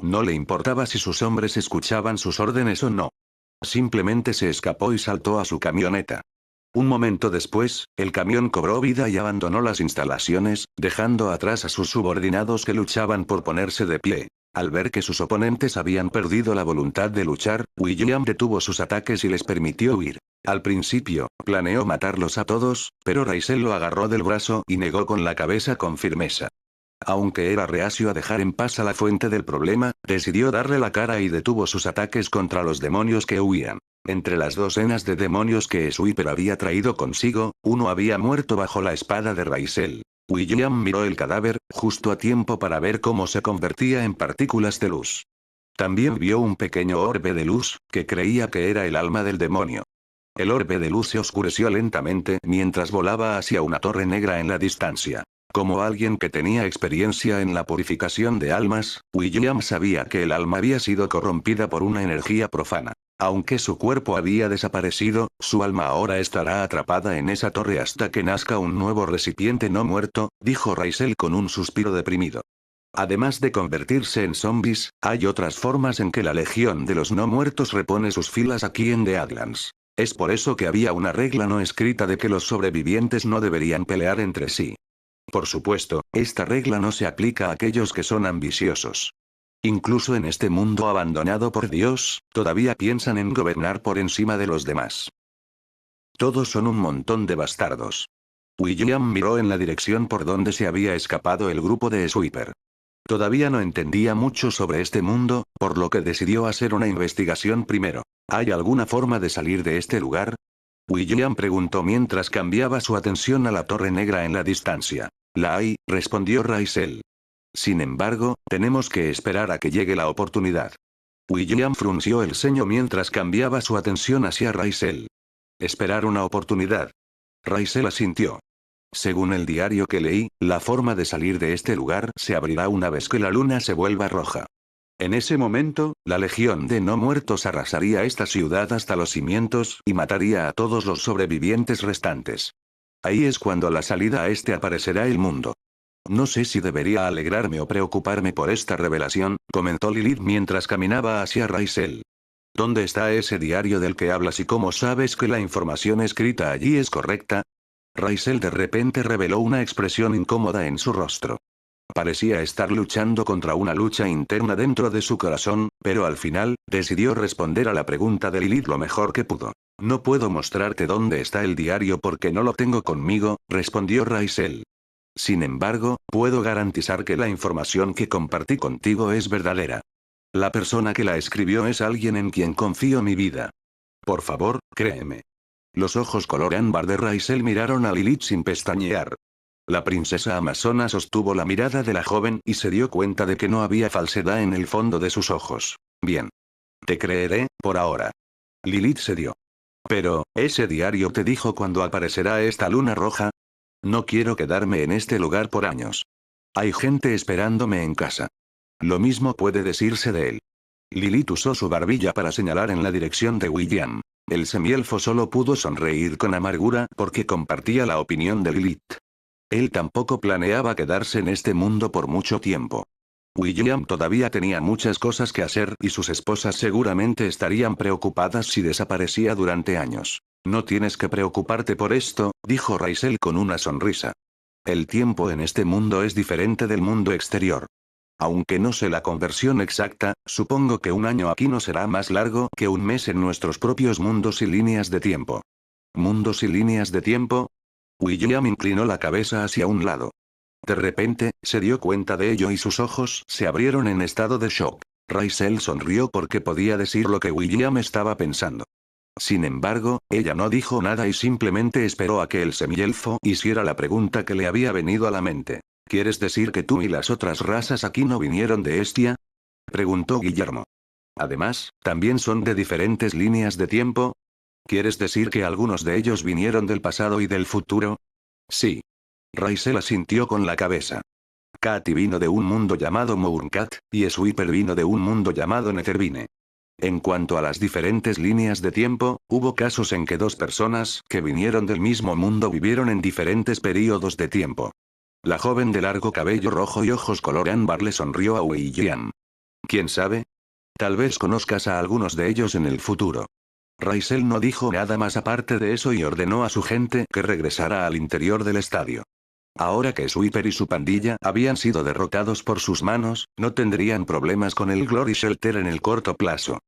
Speaker 1: No le importaba si sus hombres escuchaban sus órdenes o no. Simplemente se escapó y saltó a su camioneta. Un momento después, el camión cobró vida y abandonó las instalaciones, dejando atrás a sus subordinados que luchaban por ponerse de pie. Al ver que sus oponentes habían perdido la voluntad de luchar, William detuvo sus ataques y les permitió huir. Al principio, planeó matarlos a todos, pero Raisel lo agarró del brazo y negó con la cabeza con firmeza. Aunque era reacio a dejar en paz a la fuente del problema, decidió darle la cara y detuvo sus ataques contra los demonios que huían. Entre las docenas de demonios que Sweeper había traído consigo, uno había muerto bajo la espada de Raisel. William miró el cadáver, justo a tiempo para ver cómo se convertía en partículas de luz. También vio un pequeño orbe de luz, que creía que era el alma del demonio. El orbe de luz se oscureció lentamente mientras volaba hacia una torre negra en la distancia. Como alguien que tenía experiencia en la purificación de almas, William sabía que el alma había sido corrompida por una energía profana. Aunque su cuerpo había desaparecido, su alma ahora estará atrapada en esa torre hasta que nazca un nuevo recipiente no muerto, dijo Raisel con un suspiro deprimido. Además de convertirse en zombies, hay otras formas en que la Legión de los No Muertos repone sus filas aquí en The Atlantis. Es por eso que había una regla no escrita de que los sobrevivientes no deberían pelear entre sí. Por supuesto, esta regla no se aplica a aquellos que son ambiciosos. Incluso en este mundo abandonado por Dios, todavía piensan en gobernar por encima de los demás. Todos son un montón de bastardos. William miró en la dirección por donde se había escapado el grupo de Sweeper. Todavía no entendía mucho sobre este mundo, por lo que decidió hacer una investigación primero. ¿Hay alguna forma de salir de este lugar? William preguntó mientras cambiaba su atención a la torre negra en la distancia. La hay, respondió Raisel. Sin embargo, tenemos que esperar a que llegue la oportunidad. William frunció el ceño mientras cambiaba su atención hacia Raisel. Esperar una oportunidad. Raisel asintió. Según el diario que leí, la forma de salir de este lugar se abrirá una vez que la luna se vuelva roja. En ese momento, la Legión de No Muertos arrasaría esta ciudad hasta los cimientos y mataría a todos los sobrevivientes restantes. Ahí es cuando a la salida a este aparecerá el mundo. No sé si debería alegrarme o preocuparme por esta revelación, comentó Lilith mientras caminaba hacia Raisel. ¿Dónde está ese diario del que hablas y cómo sabes que la información escrita allí es correcta? Raisel de repente reveló una expresión incómoda en su rostro. Parecía estar luchando contra una lucha interna dentro de su corazón, pero al final, decidió responder a la pregunta de Lilith lo mejor que pudo. No puedo mostrarte dónde está el diario porque no lo tengo conmigo, respondió Raisel. Sin embargo, puedo garantizar que la información que compartí contigo es verdadera. La persona que la escribió es alguien en quien confío mi vida. Por favor, créeme. Los ojos color ámbar de Raisel miraron a Lilith sin pestañear. La princesa amazona sostuvo la mirada de la joven y se dio cuenta de que no había falsedad en el fondo de sus ojos. Bien. Te creeré, por ahora. Lilith cedió. Pero, ¿ese diario te dijo cuándo aparecerá esta luna roja? No quiero quedarme en este lugar por años. Hay gente esperándome en casa. Lo mismo puede decirse de él. Lilith usó su barbilla para señalar en la dirección de William. El semielfo solo pudo sonreír con amargura porque compartía la opinión de Lilith. Él tampoco planeaba quedarse en este mundo por mucho tiempo. William todavía tenía muchas cosas que hacer y sus esposas seguramente estarían preocupadas si desaparecía durante años. No tienes que preocuparte por esto, dijo Raisel con una sonrisa. El tiempo en este mundo es diferente del mundo exterior. Aunque no sé la conversión exacta, supongo que un año aquí no será más largo que un mes en nuestros propios mundos y líneas de tiempo. ¿Mundos y líneas de tiempo? William inclinó la cabeza hacia un lado. De repente, se dio cuenta de ello y sus ojos se abrieron en estado de shock. Rysel sonrió porque podía decir lo que William estaba pensando. Sin embargo, ella no dijo nada y simplemente esperó a que el semielfo hiciera la pregunta que le había venido a la mente. ¿Quieres decir que tú y las otras razas aquí no vinieron de Estia? Preguntó Guillermo. Además, ¿también son de diferentes líneas de tiempo? ¿Quieres decir que algunos de ellos vinieron del pasado y del futuro? Sí. Rysel asintió con la cabeza. Katy vino de un mundo llamado Mourncat, y Sweeper vino de un mundo llamado Nethervine. En cuanto a las diferentes líneas de tiempo, hubo casos en que dos personas que vinieron del mismo mundo vivieron en diferentes períodos de tiempo. La joven de largo cabello rojo y ojos color ámbar le sonrió a William. ¿Quién sabe? Tal vez conozcas a algunos de ellos en el futuro. Rysel no dijo nada más aparte de eso y ordenó a su gente que regresara al interior del estadio. Ahora que Sweeper y su pandilla habían sido derrotados por sus manos, no tendrían problemas con el Glory Shelter en el corto plazo.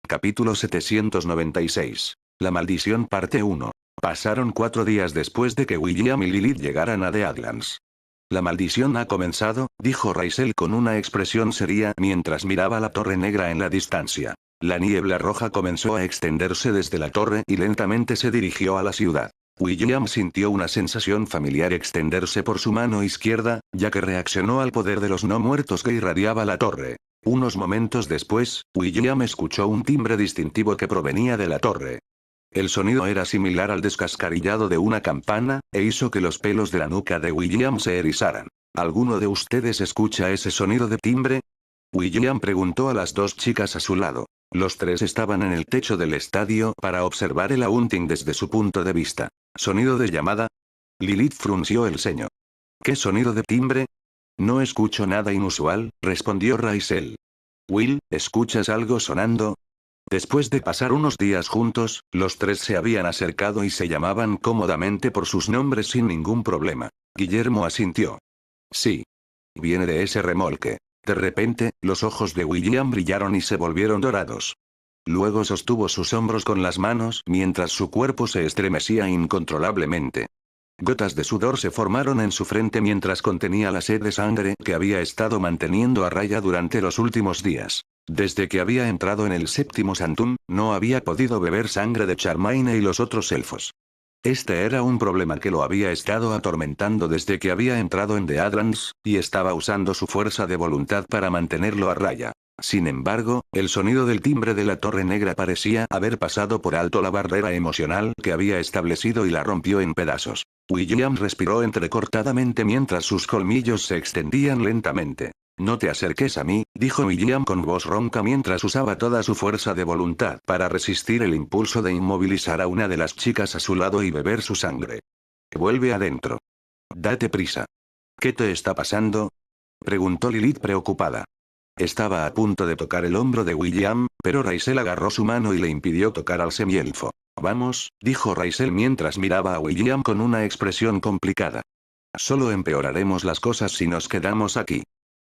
Speaker 1: Capítulo 796. La maldición parte 1. Pasaron 4 días después de que William y Lilith llegaran a The Adlands. La maldición ha comenzado, dijo Rysel con una expresión seria mientras miraba la torre negra en la distancia. La niebla roja comenzó a extenderse desde la torre y lentamente se dirigió a la ciudad. William sintió una sensación familiar extenderse por su mano izquierda, ya que reaccionó al poder de los no muertos que irradiaba la torre. Unos momentos después, William escuchó un timbre distintivo que provenía de la torre. El sonido era similar al descascarillado de una campana, e hizo que los pelos de la nuca de William se erizaran. ¿Alguno de ustedes escucha ese sonido de timbre? William preguntó a las dos chicas a su lado. Los tres estaban en el techo del estadio para observar el Haunting desde su punto de vista. ¿Sonido de llamada? Lilith frunció el ceño. ¿Qué sonido de timbre? No escucho nada inusual, respondió Rysel. Will, ¿escuchas algo sonando? Después de pasar unos días juntos, los tres se habían acercado y se llamaban cómodamente por sus nombres sin ningún problema. Guillermo asintió. Sí. Viene de ese remolque. De repente, los ojos de William brillaron y se volvieron dorados. Luego sostuvo sus hombros con las manos mientras su cuerpo se estremecía incontrolablemente. Gotas de sudor se formaron en su frente mientras contenía la sed de sangre que había estado manteniendo a raya durante los últimos días. Desde que había entrado en el séptimo Sanctum, no había podido beber sangre de Charmaine y los otros elfos. Este era un problema que lo había estado atormentando desde que había entrado en The Adlands, y estaba usando su fuerza de voluntad para mantenerlo a raya. Sin embargo, el sonido del timbre de la Torre Negra parecía haber pasado por alto la barrera emocional que había establecido y la rompió en pedazos. William respiró entrecortadamente mientras sus colmillos se extendían lentamente. No te acerques a mí, dijo William con voz ronca mientras usaba toda su fuerza de voluntad para resistir el impulso de inmovilizar a una de las chicas a su lado y beber su sangre. Vuelve adentro. Date prisa. ¿Qué te está pasando? Preguntó Lilith preocupada. Estaba a punto de tocar el hombro de William, pero Rysel agarró su mano y le impidió tocar al semielfo. Vamos, dijo Rysel mientras miraba a William con una expresión complicada. Solo empeoraremos las cosas si nos quedamos aquí.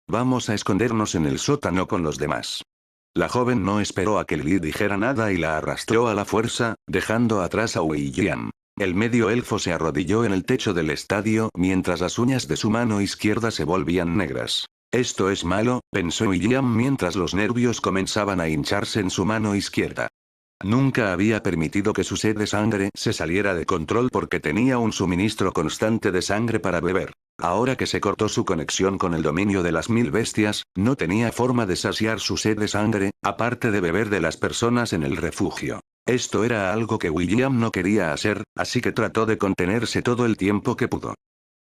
Speaker 1: Vamos a escondernos en el sótano con los demás. La joven no esperó a que Lilith dijera nada y la arrastró a la fuerza, dejando atrás a William. El medio elfo se arrodilló en el techo del estadio mientras las uñas de su mano izquierda se volvían negras. Esto es malo, pensó William mientras los nervios comenzaban a hincharse en su mano izquierda. Nunca había permitido que su sed de sangre se saliera de control porque tenía un suministro constante de sangre para beber. Ahora que se cortó su conexión con el dominio de las 1000 bestias, no tenía forma de saciar su sed de sangre, aparte de beber de las personas en el refugio. Esto era algo que William no quería hacer, así que trató de contenerse todo el tiempo que pudo.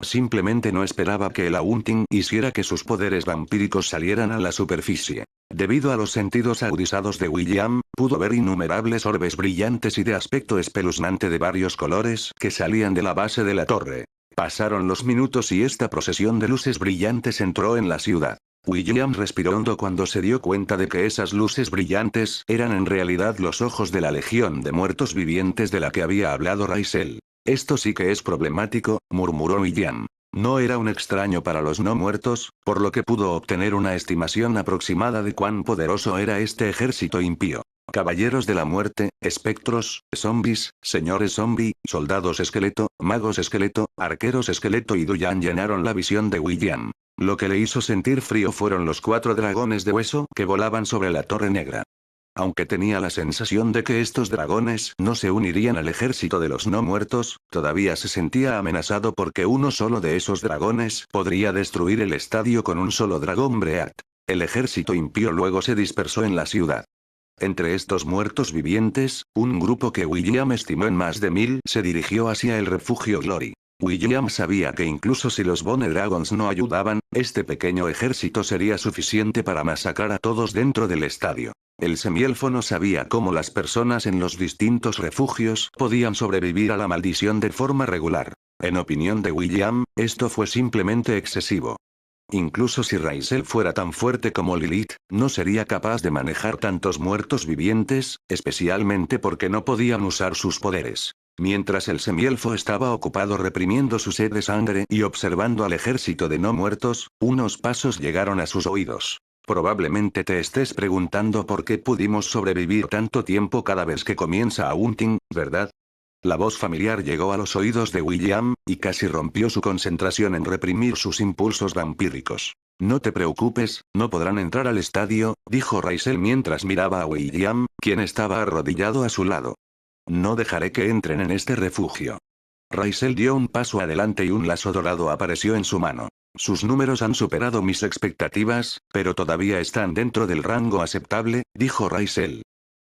Speaker 1: Simplemente no esperaba que el Haunting hiciera que sus poderes vampíricos salieran a la superficie. Debido a los sentidos agudizados de William, pudo ver innumerables orbes brillantes y de aspecto espeluznante de varios colores que salían de la base de la torre. Pasaron los minutos y esta procesión de luces brillantes entró en la ciudad. William respiró hondo cuando se dio cuenta de que esas luces brillantes eran en realidad los ojos de la legión de muertos vivientes de la que había hablado Rysel. Esto sí que es problemático, murmuró William. No era un extraño para los no muertos, por lo que pudo obtener una estimación aproximada de cuán poderoso era este ejército impío. Caballeros de la muerte, espectros, zombies, señores zombie, soldados esqueleto, magos esqueleto, arqueros esqueleto y Duyan llenaron la visión de William. Lo que le hizo sentir frío fueron los 4 dragones de hueso que volaban sobre la Torre Negra. Aunque tenía la sensación de que estos dragones no se unirían al ejército de los no muertos, todavía se sentía amenazado porque uno solo de esos dragones podría destruir el estadio con un solo dragón Breat. El ejército impío luego se dispersó en la ciudad. Entre estos muertos vivientes, un grupo que William estimó en más de 1000 se dirigió hacia el refugio Glory. William sabía que incluso si los Bone Dragons no ayudaban, este pequeño ejército sería suficiente para masacrar a todos dentro del estadio. El semielfo no sabía cómo las personas en los distintos refugios podían sobrevivir a la maldición de forma regular. En opinión de William, esto fue simplemente excesivo. Incluso si Raisel fuera tan fuerte como Lilith, no sería capaz de manejar tantos muertos vivientes, especialmente porque no podían usar sus poderes. Mientras el semielfo estaba ocupado reprimiendo su sed de sangre y observando al ejército de no muertos, unos pasos llegaron a sus oídos. Probablemente te estés preguntando por qué pudimos sobrevivir tanto tiempo cada vez que comienza a Hunting, ¿verdad? La voz familiar llegó a los oídos de William, y casi rompió su concentración en reprimir sus impulsos vampíricos. No te preocupes, no podrán entrar al estadio, dijo Raisel mientras miraba a William, quien estaba arrodillado a su lado. No dejaré que entren en este refugio. Raisel dio un paso adelante y un lazo dorado apareció en su mano. Sus números han superado mis expectativas, pero todavía están dentro del rango aceptable, dijo Raisel.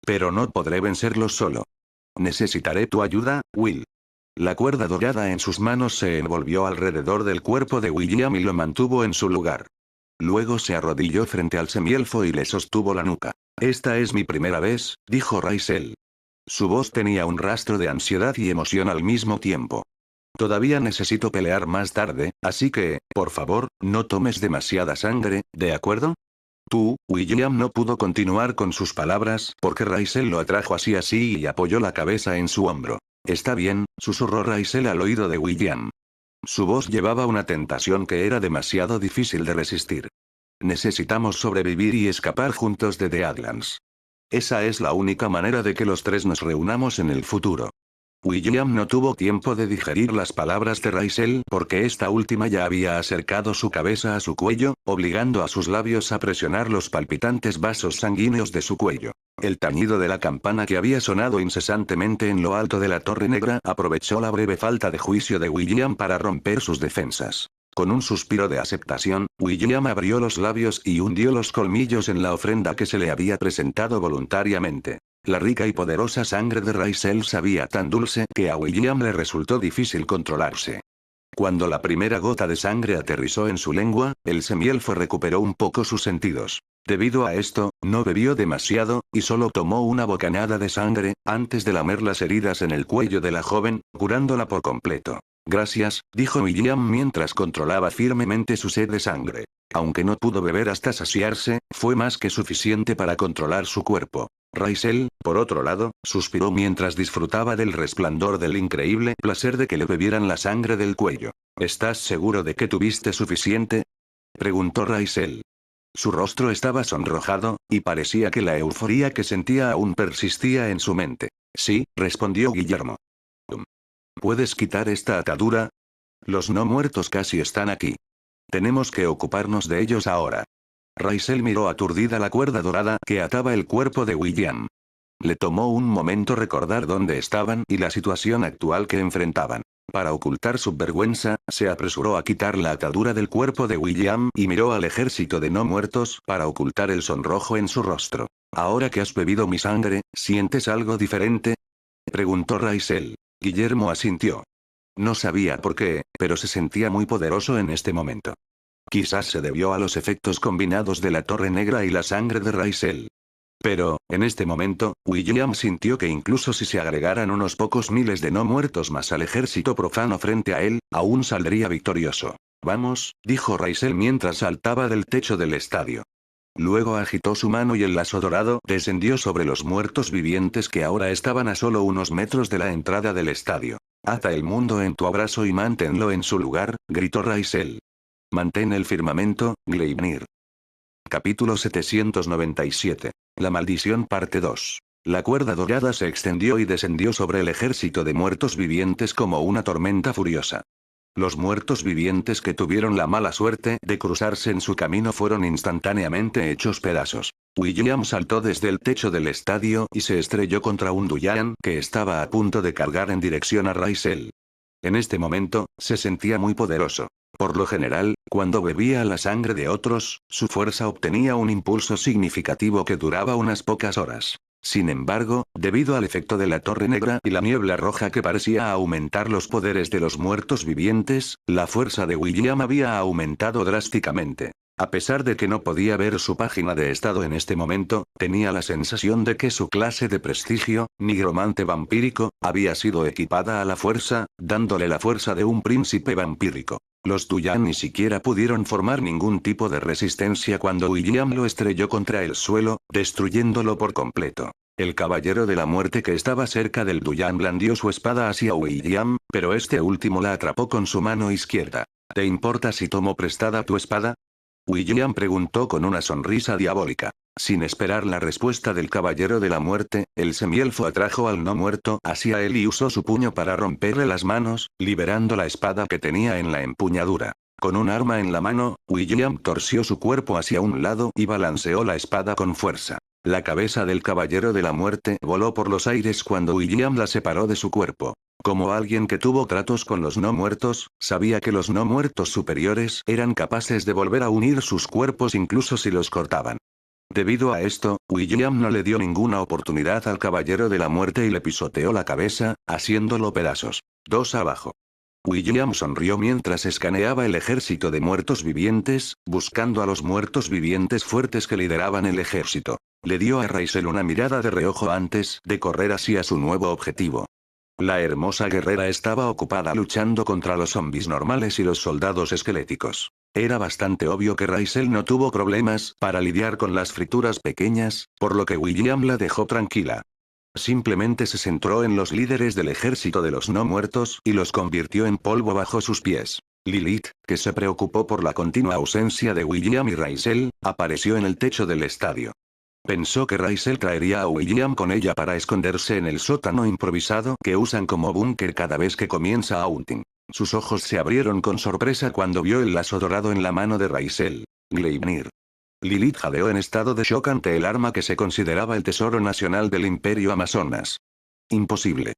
Speaker 1: Pero no podré vencerlos solo. Necesitaré tu ayuda, Will. La cuerda dorada en sus manos se envolvió alrededor del cuerpo de William y lo mantuvo en su lugar. Luego se arrodilló frente al semielfo y le sostuvo la nuca. Esta es mi primera vez, dijo Raisel. Su voz tenía un rastro de ansiedad y emoción al mismo tiempo. Todavía necesito pelear más tarde, así que, por favor, no tomes demasiada sangre, ¿de acuerdo? William no pudo continuar con sus palabras porque Raisel lo atrajo así y apoyó la cabeza en su hombro. Está bien, susurró Raisel al oído de William. Su voz llevaba una tentación que era demasiado difícil de resistir. Necesitamos sobrevivir y escapar juntos de The Adlands. Esa es la única manera de que los tres nos reunamos en el futuro. William no tuvo tiempo de digerir las palabras de Raisel porque esta última ya había acercado su cabeza a su cuello, obligando a sus labios a presionar los palpitantes vasos sanguíneos de su cuello. El tañido de la campana que había sonado incesantemente en lo alto de la Torre Negra aprovechó la breve falta de juicio de William para romper sus defensas. Con un suspiro de aceptación, William abrió los labios y hundió los colmillos en la ofrenda que se le había presentado voluntariamente. La rica y poderosa sangre de Raisel sabía tan dulce que a William le resultó difícil controlarse. Cuando la primera gota de sangre aterrizó en su lengua, el semielfo recuperó un poco sus sentidos. Debido a esto, no bebió demasiado, y solo tomó una bocanada de sangre, antes de lamer las heridas en el cuello de la joven, curándola por completo. Gracias, dijo William mientras controlaba firmemente su sed de sangre. Aunque no pudo beber hasta saciarse, fue más que suficiente para controlar su cuerpo. Raisel, por otro lado, suspiró mientras disfrutaba del resplandor del increíble placer de que le bebieran la sangre del cuello. ¿Estás seguro de que tuviste suficiente? Preguntó Raisel. Su rostro estaba sonrojado, y parecía que la euforía que sentía aún persistía en su mente. Sí, respondió Guillermo. ¿Puedes quitar esta atadura? Los no muertos casi están aquí. Tenemos que ocuparnos de ellos ahora. Raisel miró aturdida la cuerda dorada que ataba el cuerpo de William. Le tomó un momento recordar dónde estaban y la situación actual que enfrentaban. Para ocultar su vergüenza, se apresuró a quitar la atadura del cuerpo de William y miró al ejército de no muertos para ocultar el sonrojo en su rostro. ¿Ahora que has bebido mi sangre, sientes algo diferente? Preguntó Raisel. Guillermo asintió. No sabía por qué, pero se sentía muy poderoso en este momento. Quizás se debió a los efectos combinados de la Torre Negra y la sangre de Raisel. Pero, en este momento, William sintió que incluso si se agregaran unos pocos miles de no muertos más al ejército profano frente a él, aún saldría victorioso. Vamos, dijo Raisel mientras saltaba del techo del estadio. Luego agitó su mano y el lazo dorado descendió sobre los muertos vivientes que ahora estaban a solo unos metros de la entrada del estadio. Ata el mundo en tu abrazo y manténlo en su lugar, gritó Raisel. Mantén el firmamento, Gleipnir. Capítulo 797. La maldición parte 2. La cuerda dorada se extendió y descendió sobre el ejército de muertos vivientes como una tormenta furiosa. Los muertos vivientes que tuvieron la mala suerte de cruzarse en su camino fueron instantáneamente hechos pedazos. William saltó desde el techo del estadio y se estrelló contra un Duyan que estaba a punto de cargar en dirección a Raisel. En este momento, se sentía muy poderoso. Por lo general, cuando bebía la sangre de otros, su fuerza obtenía un impulso significativo que duraba unas pocas horas. Sin embargo, debido al efecto de la Torre Negra y la niebla roja que parecía aumentar los poderes de los muertos vivientes, la fuerza de William había aumentado drásticamente. A pesar de que no podía ver su página de estado en este momento, tenía la sensación de que su clase de prestigio, nigromante vampírico, había sido equipada a la fuerza, dándole la fuerza de un príncipe vampírico. Los Duyan ni siquiera pudieron formar ningún tipo de resistencia cuando William lo estrelló contra el suelo, destruyéndolo por completo. El caballero de la muerte que estaba cerca del Duyan blandió su espada hacia William, pero este último la atrapó con su mano izquierda. ¿Te importa si tomo prestada tu espada? William preguntó con una sonrisa diabólica. Sin esperar la respuesta del caballero de la muerte, el semielfo atrajo al no muerto hacia él y usó su puño para romperle las manos, liberando la espada que tenía en la empuñadura. Con un arma en la mano, William torció su cuerpo hacia un lado y balanceó la espada con fuerza. La cabeza del caballero de la muerte voló por los aires cuando William la separó de su cuerpo. Como alguien que tuvo tratos con los no muertos, sabía que los no muertos superiores eran capaces de volver a unir sus cuerpos incluso si los cortaban. Debido a esto, William no le dio ninguna oportunidad al caballero de la muerte y le pisoteó la cabeza, haciéndolo pedazos. 2 abajo. William sonrió mientras escaneaba el ejército de muertos vivientes, buscando a los muertos vivientes fuertes que lideraban el ejército. Le dio a Raisel una mirada de reojo antes de correr hacia su nuevo objetivo. La hermosa guerrera estaba ocupada luchando contra los zombies normales y los soldados esqueléticos. Era bastante obvio que Raisel no tuvo problemas para lidiar con las frituras pequeñas, por lo que William la dejó tranquila. Simplemente se centró en los líderes del ejército de los no muertos y los convirtió en polvo bajo sus pies. Lilith, que se preocupó por la continua ausencia de William y Raisel, apareció en el techo del estadio. Pensó que Raisel traería a William con ella para esconderse en el sótano improvisado que usan como búnker cada vez que comienza Outing. Sus ojos se abrieron con sorpresa cuando vio el lazo dorado en la mano de Raisel. Gleipnir. Lilith jadeó en estado de shock ante el arma que se consideraba el tesoro nacional del Imperio Amazonas. Imposible.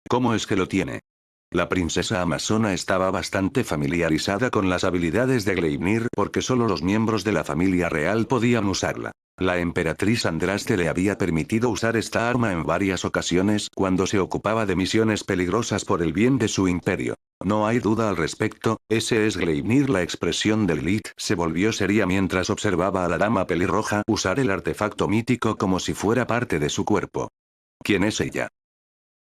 Speaker 1: ¿Cómo es que lo tiene? La princesa amazona estaba bastante familiarizada con las habilidades de Gleipnir porque solo los miembros de la familia real podían usarla. La emperatriz Andraste le había permitido usar esta arma en varias ocasiones cuando se ocupaba de misiones peligrosas por el bien de su imperio. No hay duda al respecto, ese es Gleipnir. La expresión de Lilith se volvió seria mientras observaba a la dama pelirroja usar el artefacto mítico como si fuera parte de su cuerpo. ¿Quién es ella?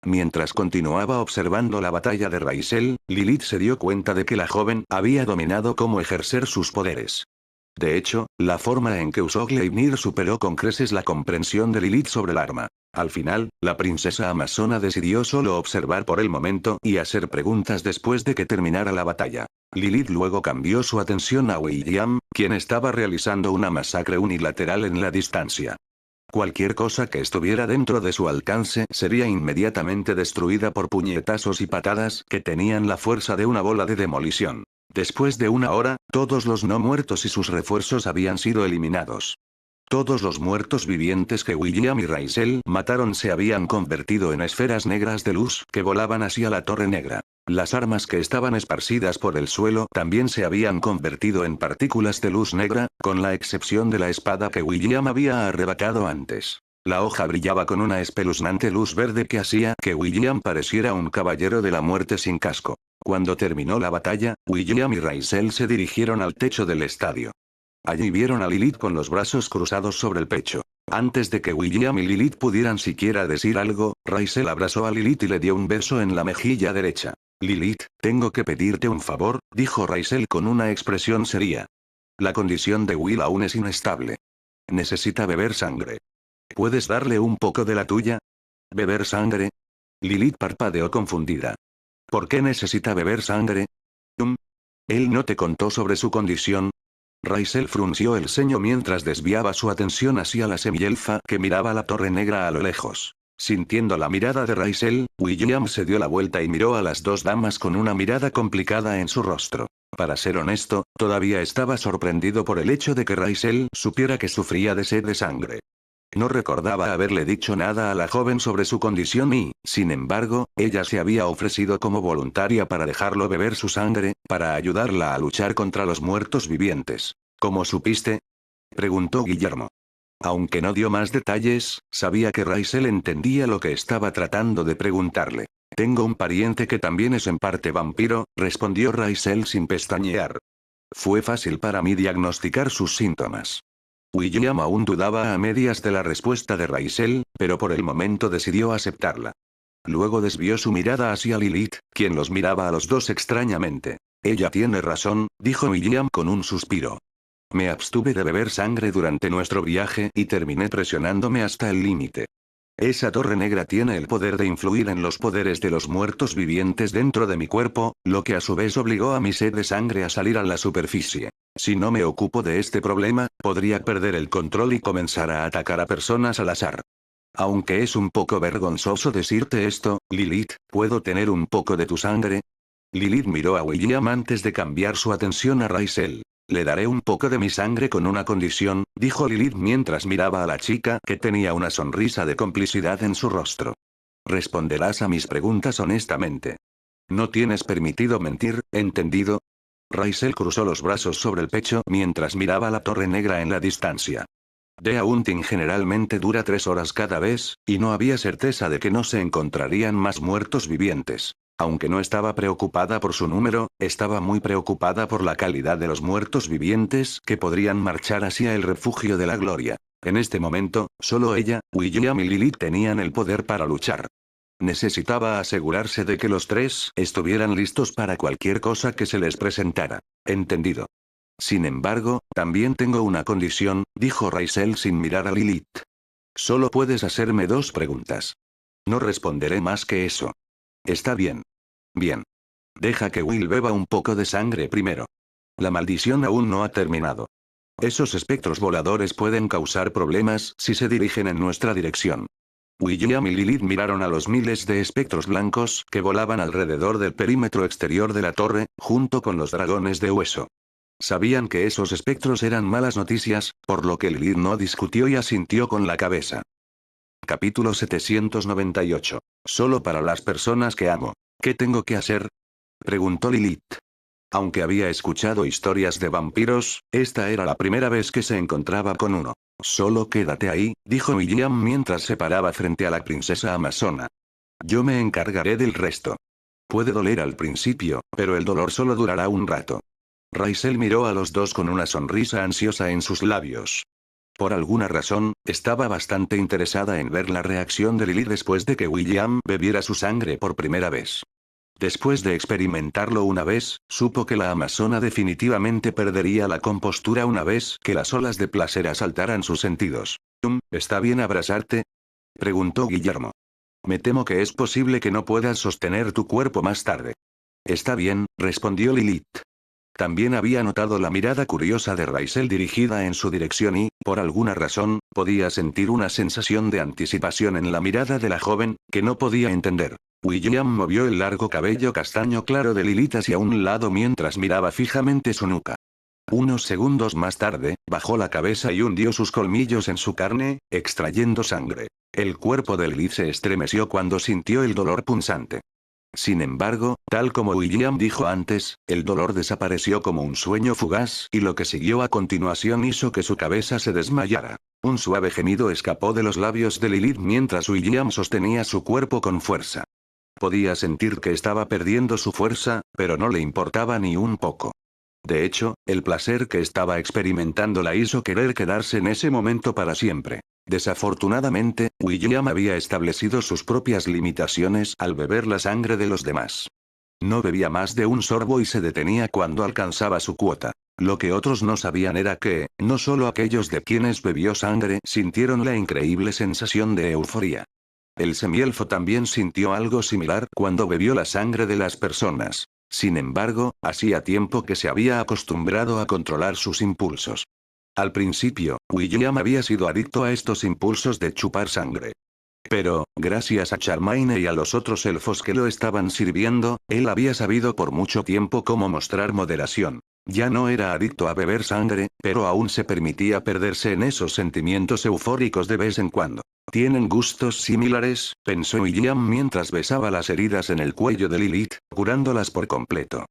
Speaker 1: Mientras continuaba observando la batalla de Raisel, Lilith se dio cuenta de que la joven había dominado cómo ejercer sus poderes. De hecho, la forma en que usó Gleipnir superó con creces la comprensión de Lilith sobre el arma. Al final, la princesa amazona decidió solo observar por el momento y hacer preguntas después de que terminara la batalla. Lilith luego cambió su atención a William, quien estaba realizando una masacre unilateral en la distancia. Cualquier cosa que estuviera dentro de su alcance sería inmediatamente destruida por puñetazos y patadas que tenían la fuerza de una bola de demolición. Después de una hora, todos los no muertos y sus refuerzos habían sido eliminados. Todos los muertos vivientes que William y Raisel mataron se habían convertido en esferas negras de luz que volaban hacia la Torre Negra. Las armas que estaban esparcidas por el suelo también se habían convertido en partículas de luz negra, con la excepción de la espada que William había arrebatado antes. La hoja brillaba con una espeluznante luz verde que hacía que William pareciera un caballero de la muerte sin casco. Cuando terminó la batalla, William y Raisel se dirigieron al techo del estadio. Allí vieron a Lilith con los brazos cruzados sobre el pecho. Antes de que William y Lilith pudieran siquiera decir algo, Raisel abrazó a Lilith y le dio un beso en la mejilla derecha. Lilith, tengo que pedirte un favor, dijo Raisel con una expresión seria. La condición de Will aún es inestable. Necesita beber sangre. ¿Puedes darle un poco de la tuya? ¿Beber sangre? Lilith parpadeó confundida. ¿Por qué necesita beber sangre? Él no te contó sobre su condición. Raisel frunció el ceño mientras desviaba su atención hacia la semielfa que miraba la torre negra a lo lejos. Sintiendo la mirada de Raisel, William se dio la vuelta y miró a las dos damas con una mirada complicada en su rostro. Para ser honesto, todavía estaba sorprendido por el hecho de que Raisel supiera que sufría de sed de sangre. No recordaba haberle dicho nada a la joven sobre su condición y, sin embargo, ella se había ofrecido como voluntaria para dejarlo beber su sangre, para ayudarla a luchar contra los muertos vivientes. ¿Cómo supiste?, preguntó Guillermo. Aunque no dio más detalles, sabía que Raisel entendía lo que estaba tratando de preguntarle. Tengo un pariente que también es en parte vampiro, respondió Raisel sin pestañear. Fue fácil para mí diagnosticar sus síntomas. William aún dudaba a medias de la respuesta de Raisel, pero por el momento decidió aceptarla. Luego desvió su mirada hacia Lilith, quien los miraba a los dos extrañamente. Ella tiene razón, dijo William con un suspiro. Me abstuve de beber sangre durante nuestro viaje y terminé presionándome hasta el límite. Esa torre negra tiene el poder de influir en los poderes de los muertos vivientes dentro de mi cuerpo, lo que a su vez obligó a mi sed de sangre a salir a la superficie. Si no me ocupo de este problema, podría perder el control y comenzar a atacar a personas al azar. Aunque es un poco vergonzoso decirte esto, Lilith, ¿puedo tener un poco de tu sangre? Lilith miró a William antes de cambiar su atención a Raisel. Le daré un poco de mi sangre con una condición, dijo Lilith mientras miraba a la chica que tenía una sonrisa de complicidad en su rostro. Responderás a mis preguntas honestamente. No tienes permitido mentir, ¿entendido? Raisel cruzó los brazos sobre el pecho mientras miraba la torre negra en la distancia. The Haunting generalmente dura 3 horas cada vez, y no había certeza de que no se encontrarían más muertos vivientes. Aunque no estaba preocupada por su número, estaba muy preocupada por la calidad de los muertos vivientes que podrían marchar hacia el refugio de la gloria. En este momento, solo ella, William y Lilith tenían el poder para luchar. Necesitaba asegurarse de que los tres estuvieran listos para cualquier cosa que se les presentara. Entendido. Sin embargo, también tengo una condición, dijo Raisel sin mirar a Lilith. Solo puedes hacerme 2 preguntas. No responderé más que eso. Está bien. Bien. Deja que Will beba un poco de sangre primero. La maldición aún no ha terminado. Esos espectros voladores pueden causar problemas si se dirigen en nuestra dirección. William y Lilith miraron a los miles de espectros blancos que volaban alrededor del perímetro exterior de la torre, junto con los dragones de hueso. Sabían que esos espectros eran malas noticias, por lo que Lilith no discutió y asintió con la cabeza. Capítulo 798. Solo para las personas que amo. ¿Qué tengo que hacer?, preguntó Lilith. Aunque había escuchado historias de vampiros, esta era la primera vez que se encontraba con uno. Solo quédate ahí, dijo William mientras se paraba frente a la princesa amazona. Yo me encargaré del resto. Puede doler al principio, pero el dolor solo durará un rato. Raisel miró a los dos con una sonrisa ansiosa en sus labios. Por alguna razón, estaba bastante interesada en ver la reacción de Lilith después de que William bebiera su sangre por primera vez. Después de experimentarlo una vez, supo que la amazona definitivamente perdería la compostura una vez que las olas de placer asaltaran sus sentidos. ¿Está bien abrazarte?, preguntó Guillermo. Me temo que es posible que no puedas sostener tu cuerpo más tarde. Está bien, respondió Lilith. También había notado la mirada curiosa de Raisel dirigida en su dirección y, por alguna razón, podía sentir una sensación de anticipación en la mirada de la joven, que no podía entender. William movió el largo cabello castaño claro de Lilith hacia un lado mientras miraba fijamente su nuca. Unos segundos más tarde, bajó la cabeza y hundió sus colmillos en su carne, extrayendo sangre. El cuerpo de Lilith se estremeció cuando sintió el dolor punzante. Sin embargo, tal como William dijo antes, el dolor desapareció como un sueño fugaz y lo que siguió a continuación hizo que su cabeza se desmayara. Un suave gemido escapó de los labios de Lilith mientras William sostenía su cuerpo con fuerza. Podía sentir que estaba perdiendo su fuerza, pero no le importaba ni un poco. De hecho, el placer que estaba experimentando la hizo querer quedarse en ese momento para siempre. Desafortunadamente, William había establecido sus propias limitaciones al beber la sangre de los demás. No bebía más de un sorbo y se detenía cuando alcanzaba su cuota. Lo que otros no sabían era que, no solo aquellos de quienes bebió sangre sintieron la increíble sensación de euforia. El semielfo también sintió algo similar cuando bebió la sangre de las personas. Sin embargo, hacía tiempo que se había acostumbrado a controlar sus impulsos. Al principio, William había sido adicto a estos impulsos de chupar sangre. Pero, gracias a Charmaine y a los otros elfos que lo estaban sirviendo, él había sabido por mucho tiempo cómo mostrar moderación. Ya no era adicto a beber sangre, pero aún se permitía perderse en esos sentimientos eufóricos de vez en cuando. Tienen gustos similares, pensó William mientras besaba las heridas en el cuello de Lilith, curándolas por completo.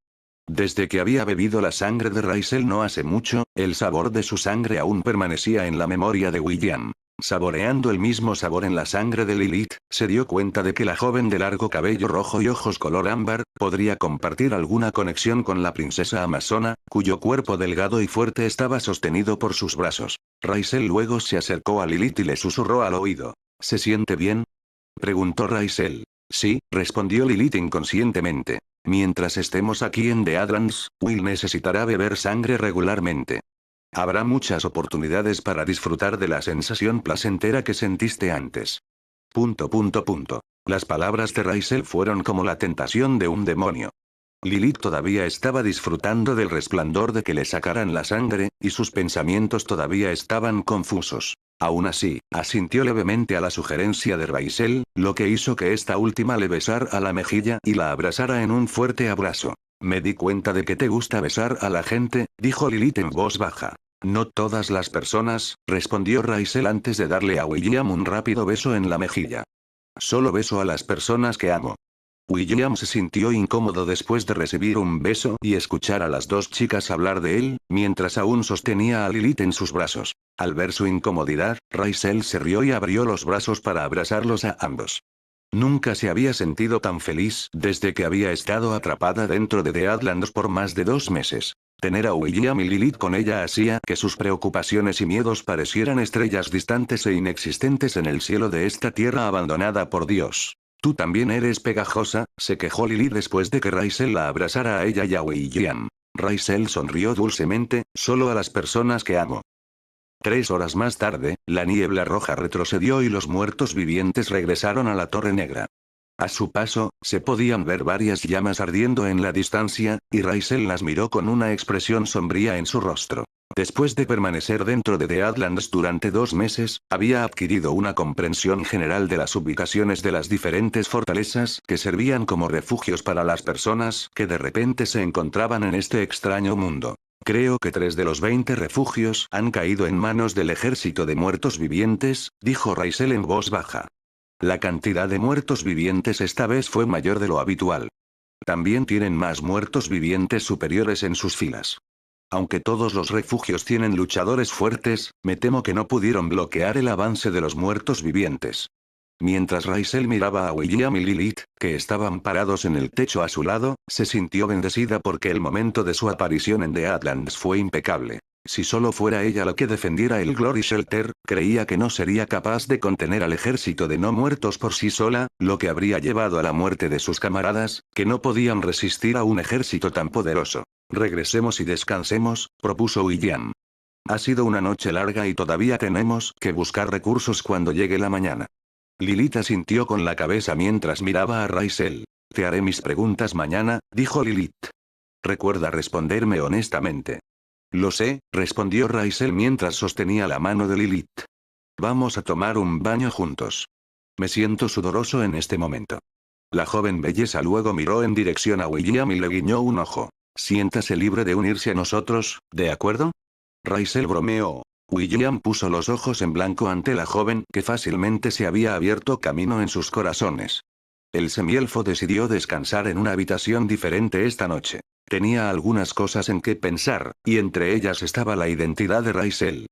Speaker 1: Desde que había bebido la sangre de Raisel no hace mucho, el sabor de su sangre aún permanecía en la memoria de William. Saboreando el mismo sabor en la sangre de Lilith, se dio cuenta de que la joven de largo cabello rojo y ojos color ámbar, podría compartir alguna conexión con la princesa amazona, cuyo cuerpo delgado y fuerte estaba sostenido por sus brazos. Raisel luego se acercó a Lilith y le susurró al oído. ¿Se siente bien?, preguntó Raisel. Sí, respondió Lilith inconscientemente. Mientras estemos aquí en The Adlands, Will necesitará beber sangre regularmente. Habrá muchas oportunidades para disfrutar de la sensación placentera que sentiste antes. ... Las palabras de Raisel fueron como la tentación de un demonio. Lilith todavía estaba disfrutando del resplandor de que le sacaran la sangre, y sus pensamientos todavía estaban confusos. Aún así, asintió levemente a la sugerencia de Raisel, lo que hizo que esta última le besara la mejilla y la abrazara en un fuerte abrazo. Me di cuenta de que te gusta besar a la gente, dijo Lilith en voz baja. No todas las personas, respondió Raisel antes de darle a William un rápido beso en la mejilla. Solo beso a las personas que amo. William se sintió incómodo después de recibir un beso y escuchar a las dos chicas hablar de él, mientras aún sostenía a Lilith en sus brazos. Al ver su incomodidad, Raisel se rió y abrió los brazos para abrazarlos a ambos. Nunca se había sentido tan feliz desde que había estado atrapada dentro de The Adlands por más de 2 meses. Tener a William y Lilith con ella hacía que sus preocupaciones y miedos parecieran estrellas distantes e inexistentes en el cielo de esta tierra abandonada por Dios. Tú también eres pegajosa, se quejó Lilith después de que Raisel la abrazara a ella y a William. Raisel sonrió dulcemente, solo a las personas que amo. 3 horas más tarde, la niebla roja retrocedió y los muertos vivientes regresaron a la Torre Negra. A su paso, se podían ver varias llamas ardiendo en la distancia, y Raisel las miró con una expresión sombría en su rostro. Después de permanecer dentro de The Adlands durante 2 meses, había adquirido una comprensión general de las ubicaciones de las diferentes fortalezas que servían como refugios para las personas que de repente se encontraban en este extraño mundo. Creo que 3 de los 20 refugios han caído en manos del ejército de muertos vivientes, dijo Raisel en voz baja. La cantidad de muertos vivientes esta vez fue mayor de lo habitual. También tienen más muertos vivientes superiores en sus filas. Aunque todos los refugios tienen luchadores fuertes, me temo que no pudieron bloquear el avance de los muertos vivientes. Mientras Raisel miraba a William y Lilith, que estaban parados en el techo a su lado, se sintió bendecida porque el momento de su aparición en The Adlands fue impecable. Si solo fuera ella la que defendiera el Glory Shelter, creía que no sería capaz de contener al ejército de no muertos por sí sola, lo que habría llevado a la muerte de sus camaradas, que no podían resistir a un ejército tan poderoso. Regresemos y descansemos, propuso William. Ha sido una noche larga y todavía tenemos que buscar recursos cuando llegue la mañana. Lilith asintió con la cabeza mientras miraba a Raisel. Te haré mis preguntas mañana, dijo Lilith. Recuerda responderme honestamente. Lo sé, respondió Raisel mientras sostenía la mano de Lilith. Vamos a tomar un baño juntos. Me siento sudoroso en este momento. La joven belleza luego miró en dirección a William y le guiñó un ojo. Siéntase libre de unirse a nosotros, ¿de acuerdo? Raisel bromeó. William puso los ojos en blanco ante la joven que fácilmente se había abierto camino en sus corazones. El semielfo decidió descansar en una habitación diferente esta noche. Tenía algunas cosas en que pensar, y entre ellas estaba la identidad de Raisel.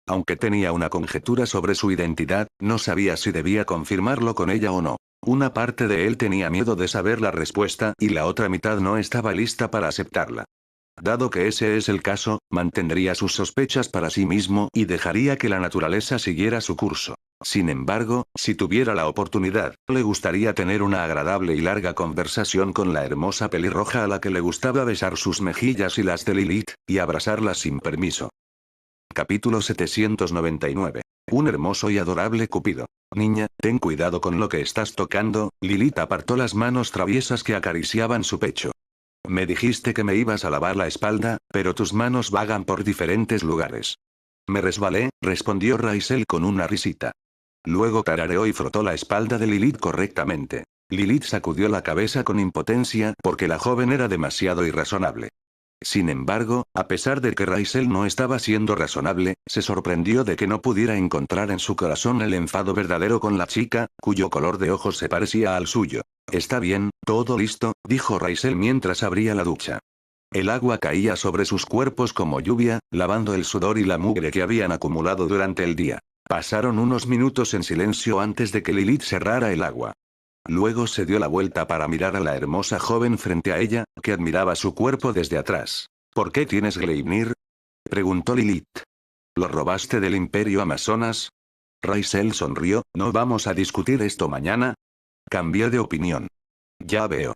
Speaker 1: Aunque tenía una conjetura sobre su identidad, no sabía si debía confirmarlo con ella o no. Una parte de él tenía miedo de saber la respuesta y la otra mitad no estaba lista para aceptarla. Dado que ese es el caso, mantendría sus sospechas para sí mismo y dejaría que la naturaleza siguiera su curso. Sin embargo, si tuviera la oportunidad, le gustaría tener una agradable y larga conversación con la hermosa pelirroja a la que le gustaba besar sus mejillas y las de Lilith, y abrazarla sin permiso. Capítulo 799. Un hermoso y adorable Cupido. Niña, ten cuidado con lo que estás tocando. Lilith apartó las manos traviesas que acariciaban su pecho. Me dijiste que me ibas a lavar la espalda, pero tus manos vagan por diferentes lugares. Me resbalé, respondió Raisel con una risita. Luego tarareó y frotó la espalda de Lilith correctamente. Lilith sacudió la cabeza con impotencia porque la joven era demasiado irrazonable. Sin embargo, a pesar de que Raisel no estaba siendo razonable, se sorprendió de que no pudiera encontrar en su corazón el enfado verdadero con la chica, cuyo color de ojos se parecía al suyo. Está bien, todo listo, dijo Raisel mientras abría la ducha. El agua caía sobre sus cuerpos como lluvia, lavando el sudor y la mugre que habían acumulado durante el día. Pasaron unos minutos en silencio antes de que Lilith cerrara el agua. Luego se dio la vuelta para mirar a la hermosa joven frente a ella, que admiraba su cuerpo desde atrás. ¿Por qué tienes Gleipnir? Preguntó Lilith. ¿Lo robaste del Imperio Amazonas? Raisel sonrió. ¿No vamos a discutir esto mañana? Cambió de opinión. Ya veo.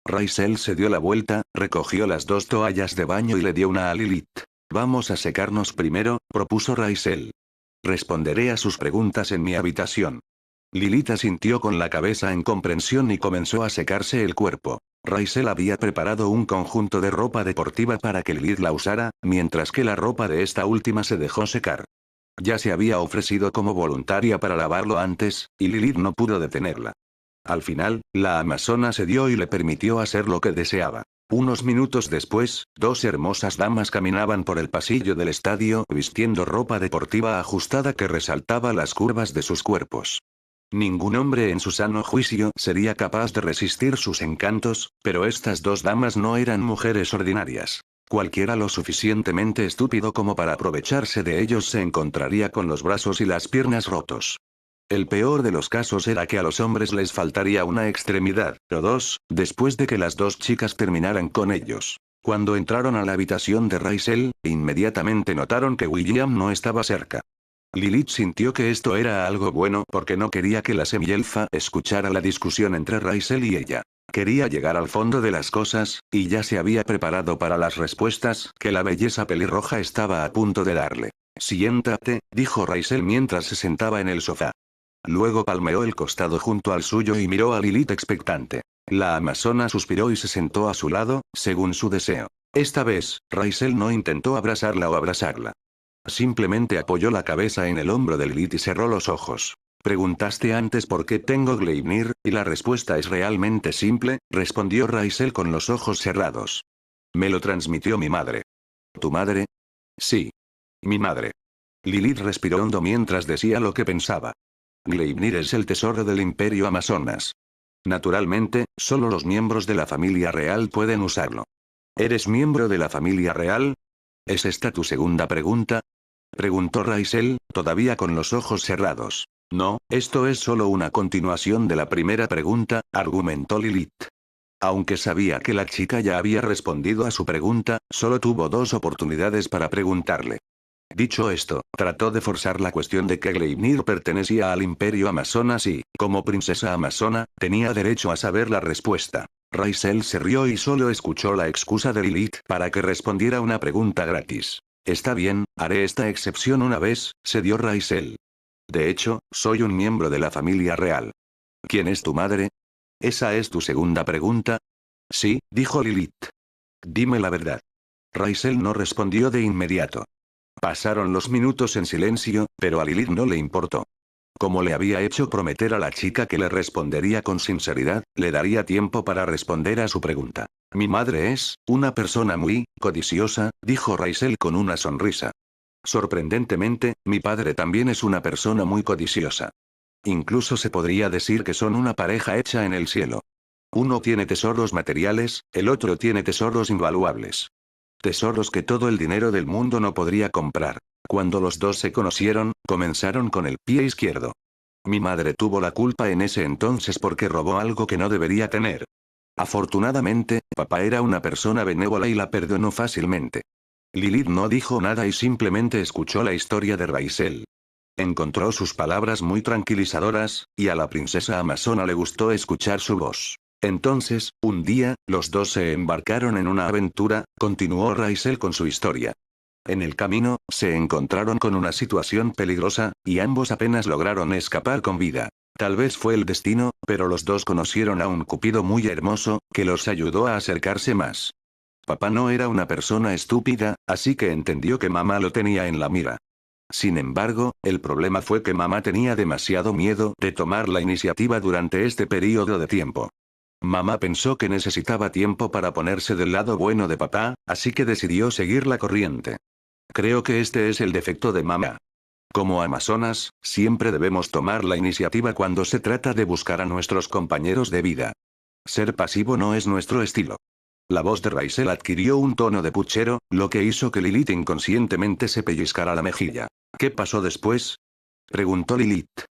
Speaker 1: Raisel se dio la vuelta, recogió las 2 toallas de baño y le dio una a Lilith. Vamos a secarnos primero, propuso Raisel. Responderé a sus preguntas en mi habitación. Lilith asintió con la cabeza en comprensión y comenzó a secarse el cuerpo. Raisel había preparado un conjunto de ropa deportiva para que Lilith la usara, mientras que la ropa de esta última se dejó secar. Ya se había ofrecido como voluntaria para lavarlo antes, y Lilith no pudo detenerla. Al final, la amazona cedió y le permitió hacer lo que deseaba. Unos minutos después, 2 hermosas damas caminaban por el pasillo del estadio vistiendo ropa deportiva ajustada que resaltaba las curvas de sus cuerpos. Ningún hombre en su sano juicio sería capaz de resistir sus encantos, pero estas 2 damas no eran mujeres ordinarias. Cualquiera lo suficientemente estúpido como para aprovecharse de ellos se encontraría con los brazos y las piernas rotos. El peor de los casos era que a los hombres les faltaría una extremidad, o 2, después de que las 2 chicas terminaran con ellos. Cuando entraron a la habitación de Raisel, inmediatamente notaron que William no estaba cerca. Lilith sintió que esto era algo bueno porque no quería que la semielfa escuchara la discusión entre Raisel y ella. Quería llegar al fondo de las cosas, y ya se había preparado para las respuestas que la belleza pelirroja estaba a punto de darle. Siéntate, dijo Raisel mientras se sentaba en el sofá. Luego palmeó el costado junto al suyo y miró a Lilith expectante. La amazona suspiró y se sentó a su lado, según su deseo. Esta vez, Raisel no intentó abrazarla o abrazarla. Simplemente apoyó la cabeza en el hombro de Lilith y cerró los ojos. Preguntaste antes por qué tengo Gleipnir, y la respuesta es realmente simple, respondió Raisel con los ojos cerrados. Me lo transmitió mi madre. ¿Tu madre? Sí. Mi madre. Lilith respiró hondo mientras decía lo que pensaba. Gleipnir es el tesoro del Imperio Amazonas. Naturalmente, solo los miembros de la familia real pueden usarlo. ¿Eres miembro de la familia real? ¿Es esta tu segunda pregunta? Preguntó Raisel, todavía con los ojos cerrados. No, esto es solo una continuación de la primera pregunta, argumentó Lilith. Aunque sabía que la chica ya había respondido a su pregunta, solo tuvo 2 oportunidades para preguntarle. Dicho esto, trató de forzar la cuestión de que Gleipnir pertenecía al Imperio Amazonas y, como princesa amazona, tenía derecho a saber la respuesta. Raisel se rió y solo escuchó la excusa de Lilith para que respondiera una pregunta gratis. Está bien, haré esta excepción una vez, cedió Raisel. De hecho, soy un miembro de la familia real. ¿Quién es tu madre? ¿Esa es tu segunda pregunta? Sí, dijo Lilith. Dime la verdad. Raisel no respondió de inmediato. Pasaron los minutos en silencio, pero a Lilith no le importó. Como le había hecho prometer a la chica que le respondería con sinceridad, le daría tiempo para responder a su pregunta. Mi madre es una persona muy codiciosa, dijo Raisel con una sonrisa. Sorprendentemente, mi padre también es una persona muy codiciosa. Incluso se podría decir que son una pareja hecha en el cielo. Uno tiene tesoros materiales, el otro tiene tesoros invaluables. Tesoros que todo el dinero del mundo no podría comprar. Cuando los 2 se conocieron, comenzaron con el pie izquierdo. Mi madre tuvo la culpa en ese entonces porque robó algo que no debería tener. Afortunadamente, papá era una persona benévola y la perdonó fácilmente. Lilith no dijo nada y simplemente escuchó la historia de Raisel. Encontró sus palabras muy tranquilizadoras, y a la princesa amazona le gustó escuchar su voz. Entonces, un día, los 2 se embarcaron en una aventura, continuó Raisel con su historia. En el camino, se encontraron con una situación peligrosa, y ambos apenas lograron escapar con vida. Tal vez fue el destino, pero los dos conocieron a un Cupido muy hermoso, que los ayudó a acercarse más. Papá no era una persona estúpida, así que entendió que mamá lo tenía en la mira. Sin embargo, el problema fue que mamá tenía demasiado miedo de tomar la iniciativa durante este periodo de tiempo. Mamá pensó que necesitaba tiempo para ponerse del lado bueno de papá, así que decidió seguir la corriente. Creo que este es el defecto de mamá. Como amazonas, siempre debemos tomar la iniciativa cuando se trata de buscar a nuestros compañeros de vida. Ser pasivo no es nuestro estilo. La voz de Raisel adquirió un tono de puchero, lo que hizo que Lilith inconscientemente se pellizcara la mejilla. ¿Qué pasó después? Preguntó Lilith.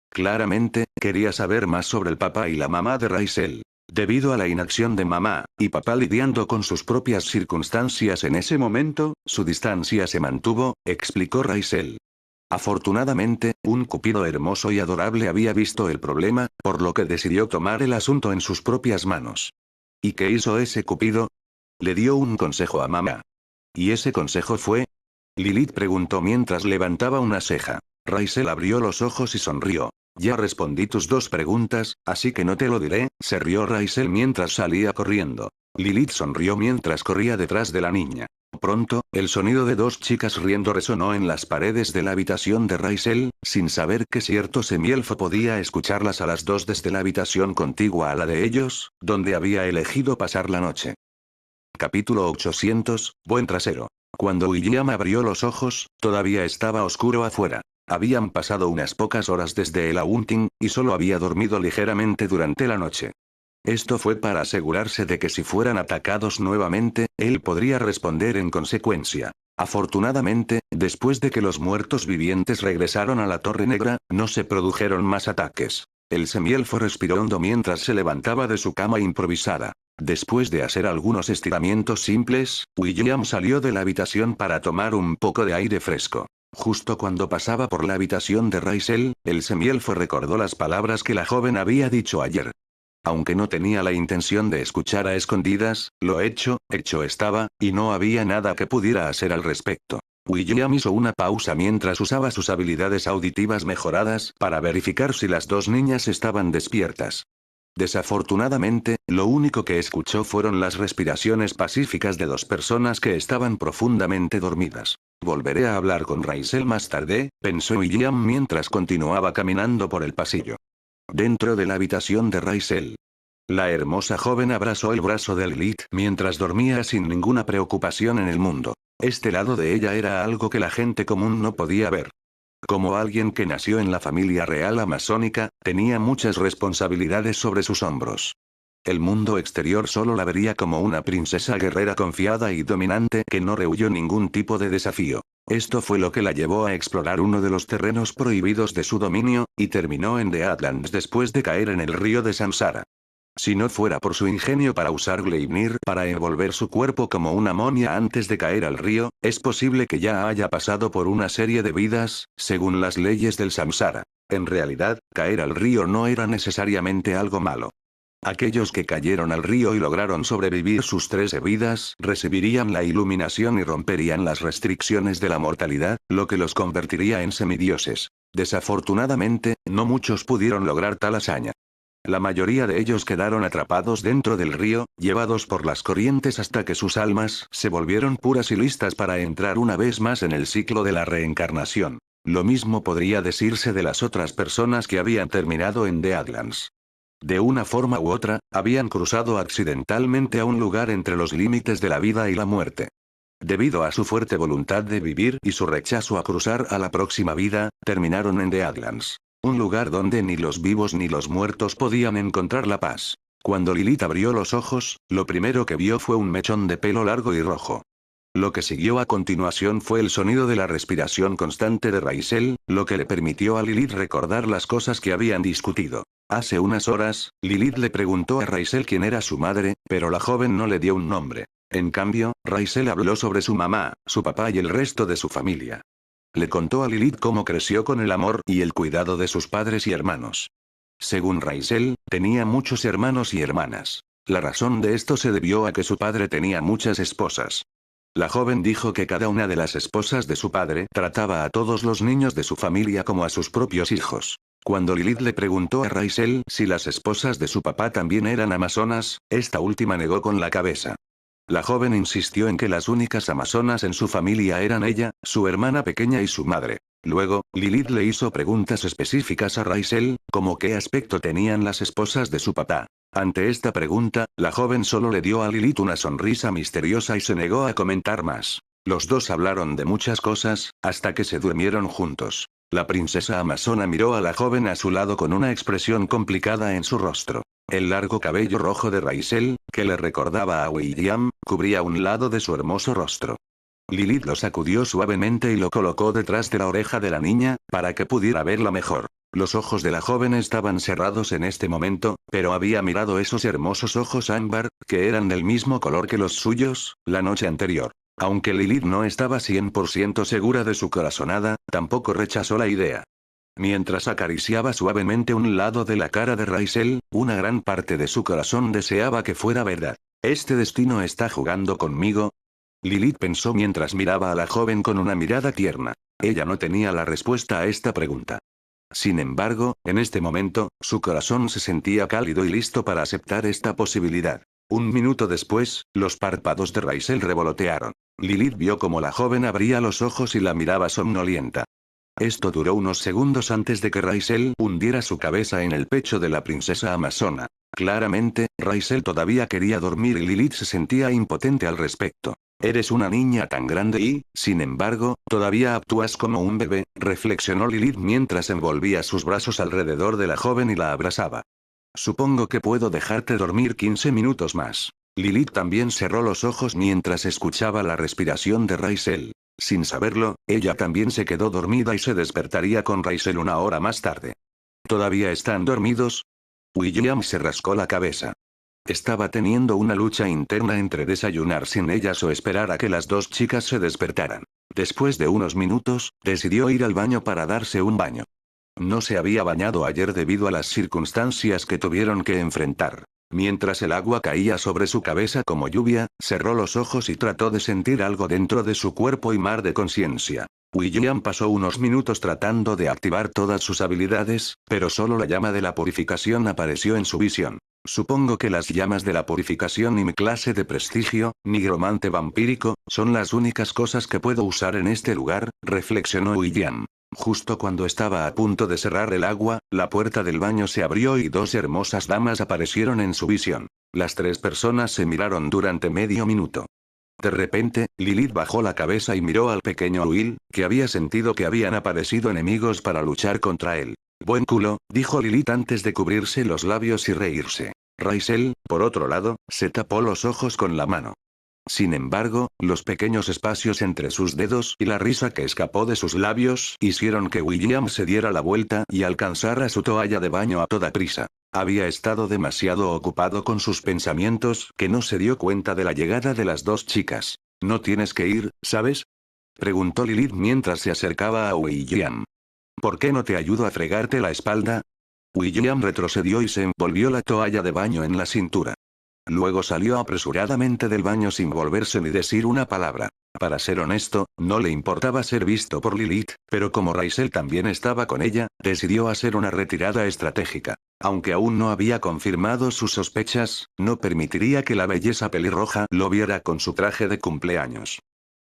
Speaker 1: Claramente, quería saber más sobre el papá y la mamá de Raisel. Debido a la inacción de mamá, y papá lidiando con sus propias circunstancias en ese momento, su distancia se mantuvo, explicó Raisel. Afortunadamente, un Cupido hermoso y adorable había visto el problema, por lo que decidió tomar el asunto en sus propias manos. ¿Y qué hizo ese Cupido? Le dio un consejo a mamá. ¿Y ese consejo fue? Lilith preguntó mientras levantaba una ceja. Raisel abrió los ojos y sonrió. Ya respondí tus dos preguntas, así que no te lo diré, se rió Raisel mientras salía corriendo. Lilith sonrió mientras corría detrás de la niña. Pronto, el sonido de dos chicas riendo resonó en las paredes de la habitación de Raisel, sin saber que cierto semielfo podía escucharlas a las dos desde la habitación contigua a la de ellos, donde había elegido pasar la noche. Capítulo 800, Buen trasero. Cuando William abrió los ojos, todavía estaba oscuro afuera. Habían pasado unas pocas horas desde el Aunting, y solo había dormido ligeramente durante la noche. Esto fue para asegurarse de que si fueran atacados nuevamente, él podría responder en consecuencia. Afortunadamente, después de que los muertos vivientes regresaron a la Torre Negra, no se produjeron más ataques. El semielfo respiró hondo mientras se levantaba de su cama improvisada. Después de hacer algunos estiramientos simples, William salió de la habitación para tomar un poco de aire fresco. Justo cuando pasaba por la habitación de Raisel, el semielfo recordó las palabras que la joven había dicho ayer. Aunque no tenía la intención de escuchar a escondidas, lo hecho estaba, y no había nada que pudiera hacer al respecto. William hizo una pausa mientras usaba sus habilidades auditivas mejoradas para verificar si las dos niñas estaban despiertas. Desafortunadamente, lo único que escuchó fueron las respiraciones pacíficas de dos personas que estaban profundamente dormidas. Volveré a hablar con Raisel más tarde, pensó William mientras continuaba caminando por el pasillo. Dentro de la habitación de Raisel. La hermosa joven abrazó el brazo de Lilith mientras dormía sin ninguna preocupación en el mundo. Este lado de ella era algo que la gente común no podía ver. Como alguien que nació en la familia real amazónica, tenía muchas responsabilidades sobre sus hombros. El mundo exterior solo la vería como una princesa guerrera confiada y dominante que no rehuyó ningún tipo de desafío. Esto fue lo que la llevó a explorar uno de los terrenos prohibidos de su dominio, y terminó en The Atlands después de caer en el río de Samsara. Si no fuera por su ingenio para usar Gleipnir para envolver su cuerpo como una momia antes de caer al río, es posible que ya haya pasado por una serie de vidas, según las leyes del Samsara. En realidad, caer al río no era necesariamente algo malo. Aquellos que cayeron al río y lograron sobrevivir sus 13 vidas recibirían la iluminación y romperían las restricciones de la mortalidad, lo que los convertiría en semidioses. Desafortunadamente, no muchos pudieron lograr tal hazaña. La mayoría de ellos quedaron atrapados dentro del río, llevados por las corrientes hasta que sus almas se volvieron puras y listas para entrar una vez más en el ciclo de la reencarnación. Lo mismo podría decirse de las otras personas que habían terminado en The Atlands. De una forma u otra, habían cruzado accidentalmente a un lugar entre los límites de la vida y la muerte. Debido a su fuerte voluntad de vivir y su rechazo a cruzar a la próxima vida, terminaron en The Atlands. Un lugar donde ni los vivos ni los muertos podían encontrar la paz. Cuando Lilith abrió los ojos, lo primero que vio fue un mechón de pelo largo y rojo. Lo que siguió a continuación fue el sonido de la respiración constante de Raisel, lo que le permitió a Lilith recordar las cosas que habían discutido. Hace unas horas, Lilith le preguntó a Raisel quién era su madre, pero la joven no le dio un nombre. En cambio, Raisel habló sobre su mamá, su papá y el resto de su familia. Le contó a Lilith cómo creció con el amor y el cuidado de sus padres y hermanos. Según Raisel, tenía muchos hermanos y hermanas. La razón de esto se debió a que su padre tenía muchas esposas. La joven dijo que cada una de las esposas de su padre trataba a todos los niños de su familia como a sus propios hijos. Cuando Lilith le preguntó a Raizel si las esposas de su papá también eran amazonas, esta última negó con la cabeza. La joven insistió en que las únicas amazonas en su familia eran ella, su hermana pequeña y su madre. Luego, Lilith le hizo preguntas específicas a Raizel, como qué aspecto tenían las esposas de su papá. Ante esta pregunta, la joven solo le dio a Lilith una sonrisa misteriosa y se negó a comentar más. Los dos hablaron de muchas cosas, hasta que se durmieron juntos. La princesa amazona miró a la joven a su lado con una expresión complicada en su rostro. El largo cabello rojo de Raizel, que le recordaba a William, cubría un lado de su hermoso rostro. Lilith lo sacudió suavemente y lo colocó detrás de la oreja de la niña, para que pudiera verla mejor. Los ojos de la joven estaban cerrados en este momento, pero había mirado esos hermosos ojos ámbar, que eran del mismo color que los suyos, la noche anterior. Aunque Lilith no estaba 100% segura de su corazonada, tampoco rechazó la idea. Mientras acariciaba suavemente un lado de la cara de Raizel, una gran parte de su corazón deseaba que fuera verdad. ¿Este destino está jugando conmigo? Lilith pensó mientras miraba a la joven con una mirada tierna. Ella no tenía la respuesta a esta pregunta. Sin embargo, en este momento, su corazón se sentía cálido y listo para aceptar esta posibilidad. Un minuto después, los párpados de Raizel revolotearon. Lilith vio como la joven abría los ojos y la miraba somnolienta. Esto duró unos segundos antes de que Raizel hundiera su cabeza en el pecho de la princesa amazona. Claramente, Raizel todavía quería dormir y Lilith se sentía impotente al respecto. Eres una niña tan grande y, sin embargo, todavía actúas como un bebé, reflexionó Lilith mientras envolvía sus brazos alrededor de la joven y la abrazaba. Supongo que puedo dejarte dormir 15 minutos más. Lilith también cerró los ojos mientras escuchaba la respiración de Raizel. Sin saberlo, ella también se quedó dormida y se despertaría con Raizel una hora más tarde. ¿Todavía están dormidos? William se rascó la cabeza. Estaba teniendo una lucha interna entre desayunar sin ellas o esperar a que las dos chicas se despertaran. Después de unos minutos, decidió ir al baño para darse un baño. No se había bañado ayer debido a las circunstancias que tuvieron que enfrentar. Mientras el agua caía sobre su cabeza como lluvia, cerró los ojos y trató de sentir algo dentro de su cuerpo y mar de conciencia. William pasó unos minutos tratando de activar todas sus habilidades, pero solo la llama de la purificación apareció en su visión. Supongo que las llamas de la purificación y mi clase de prestigio, nigromante vampírico, son las únicas cosas que puedo usar en este lugar, reflexionó William. Justo cuando estaba a punto de cerrar el agua, la puerta del baño se abrió y dos hermosas damas aparecieron en su visión. Las tres personas se miraron durante medio minuto. De repente, Lilith bajó la cabeza y miró al pequeño Will, que había sentido que habían aparecido enemigos para luchar contra él. Buen culo, dijo Lilith antes de cubrirse los labios y reírse. Raizel, por otro lado, se tapó los ojos con la mano. Sin embargo, los pequeños espacios entre sus dedos y la risa que escapó de sus labios hicieron que William se diera la vuelta y alcanzara su toalla de baño a toda prisa. Había estado demasiado ocupado con sus pensamientos que no se dio cuenta de la llegada de las dos chicas. ¿No tienes que ir, sabes? Preguntó Lilith mientras se acercaba a William. ¿Por qué no te ayudo a fregarte la espalda? William retrocedió y se envolvió la toalla de baño en la cintura. Luego salió apresuradamente del baño sin volverse ni decir una palabra. Para ser honesto, no le importaba ser visto por Lilith, pero como Raizel también estaba con ella, decidió hacer una retirada estratégica. Aunque aún no había confirmado sus sospechas, no permitiría que la belleza pelirroja lo viera con su traje de cumpleaños.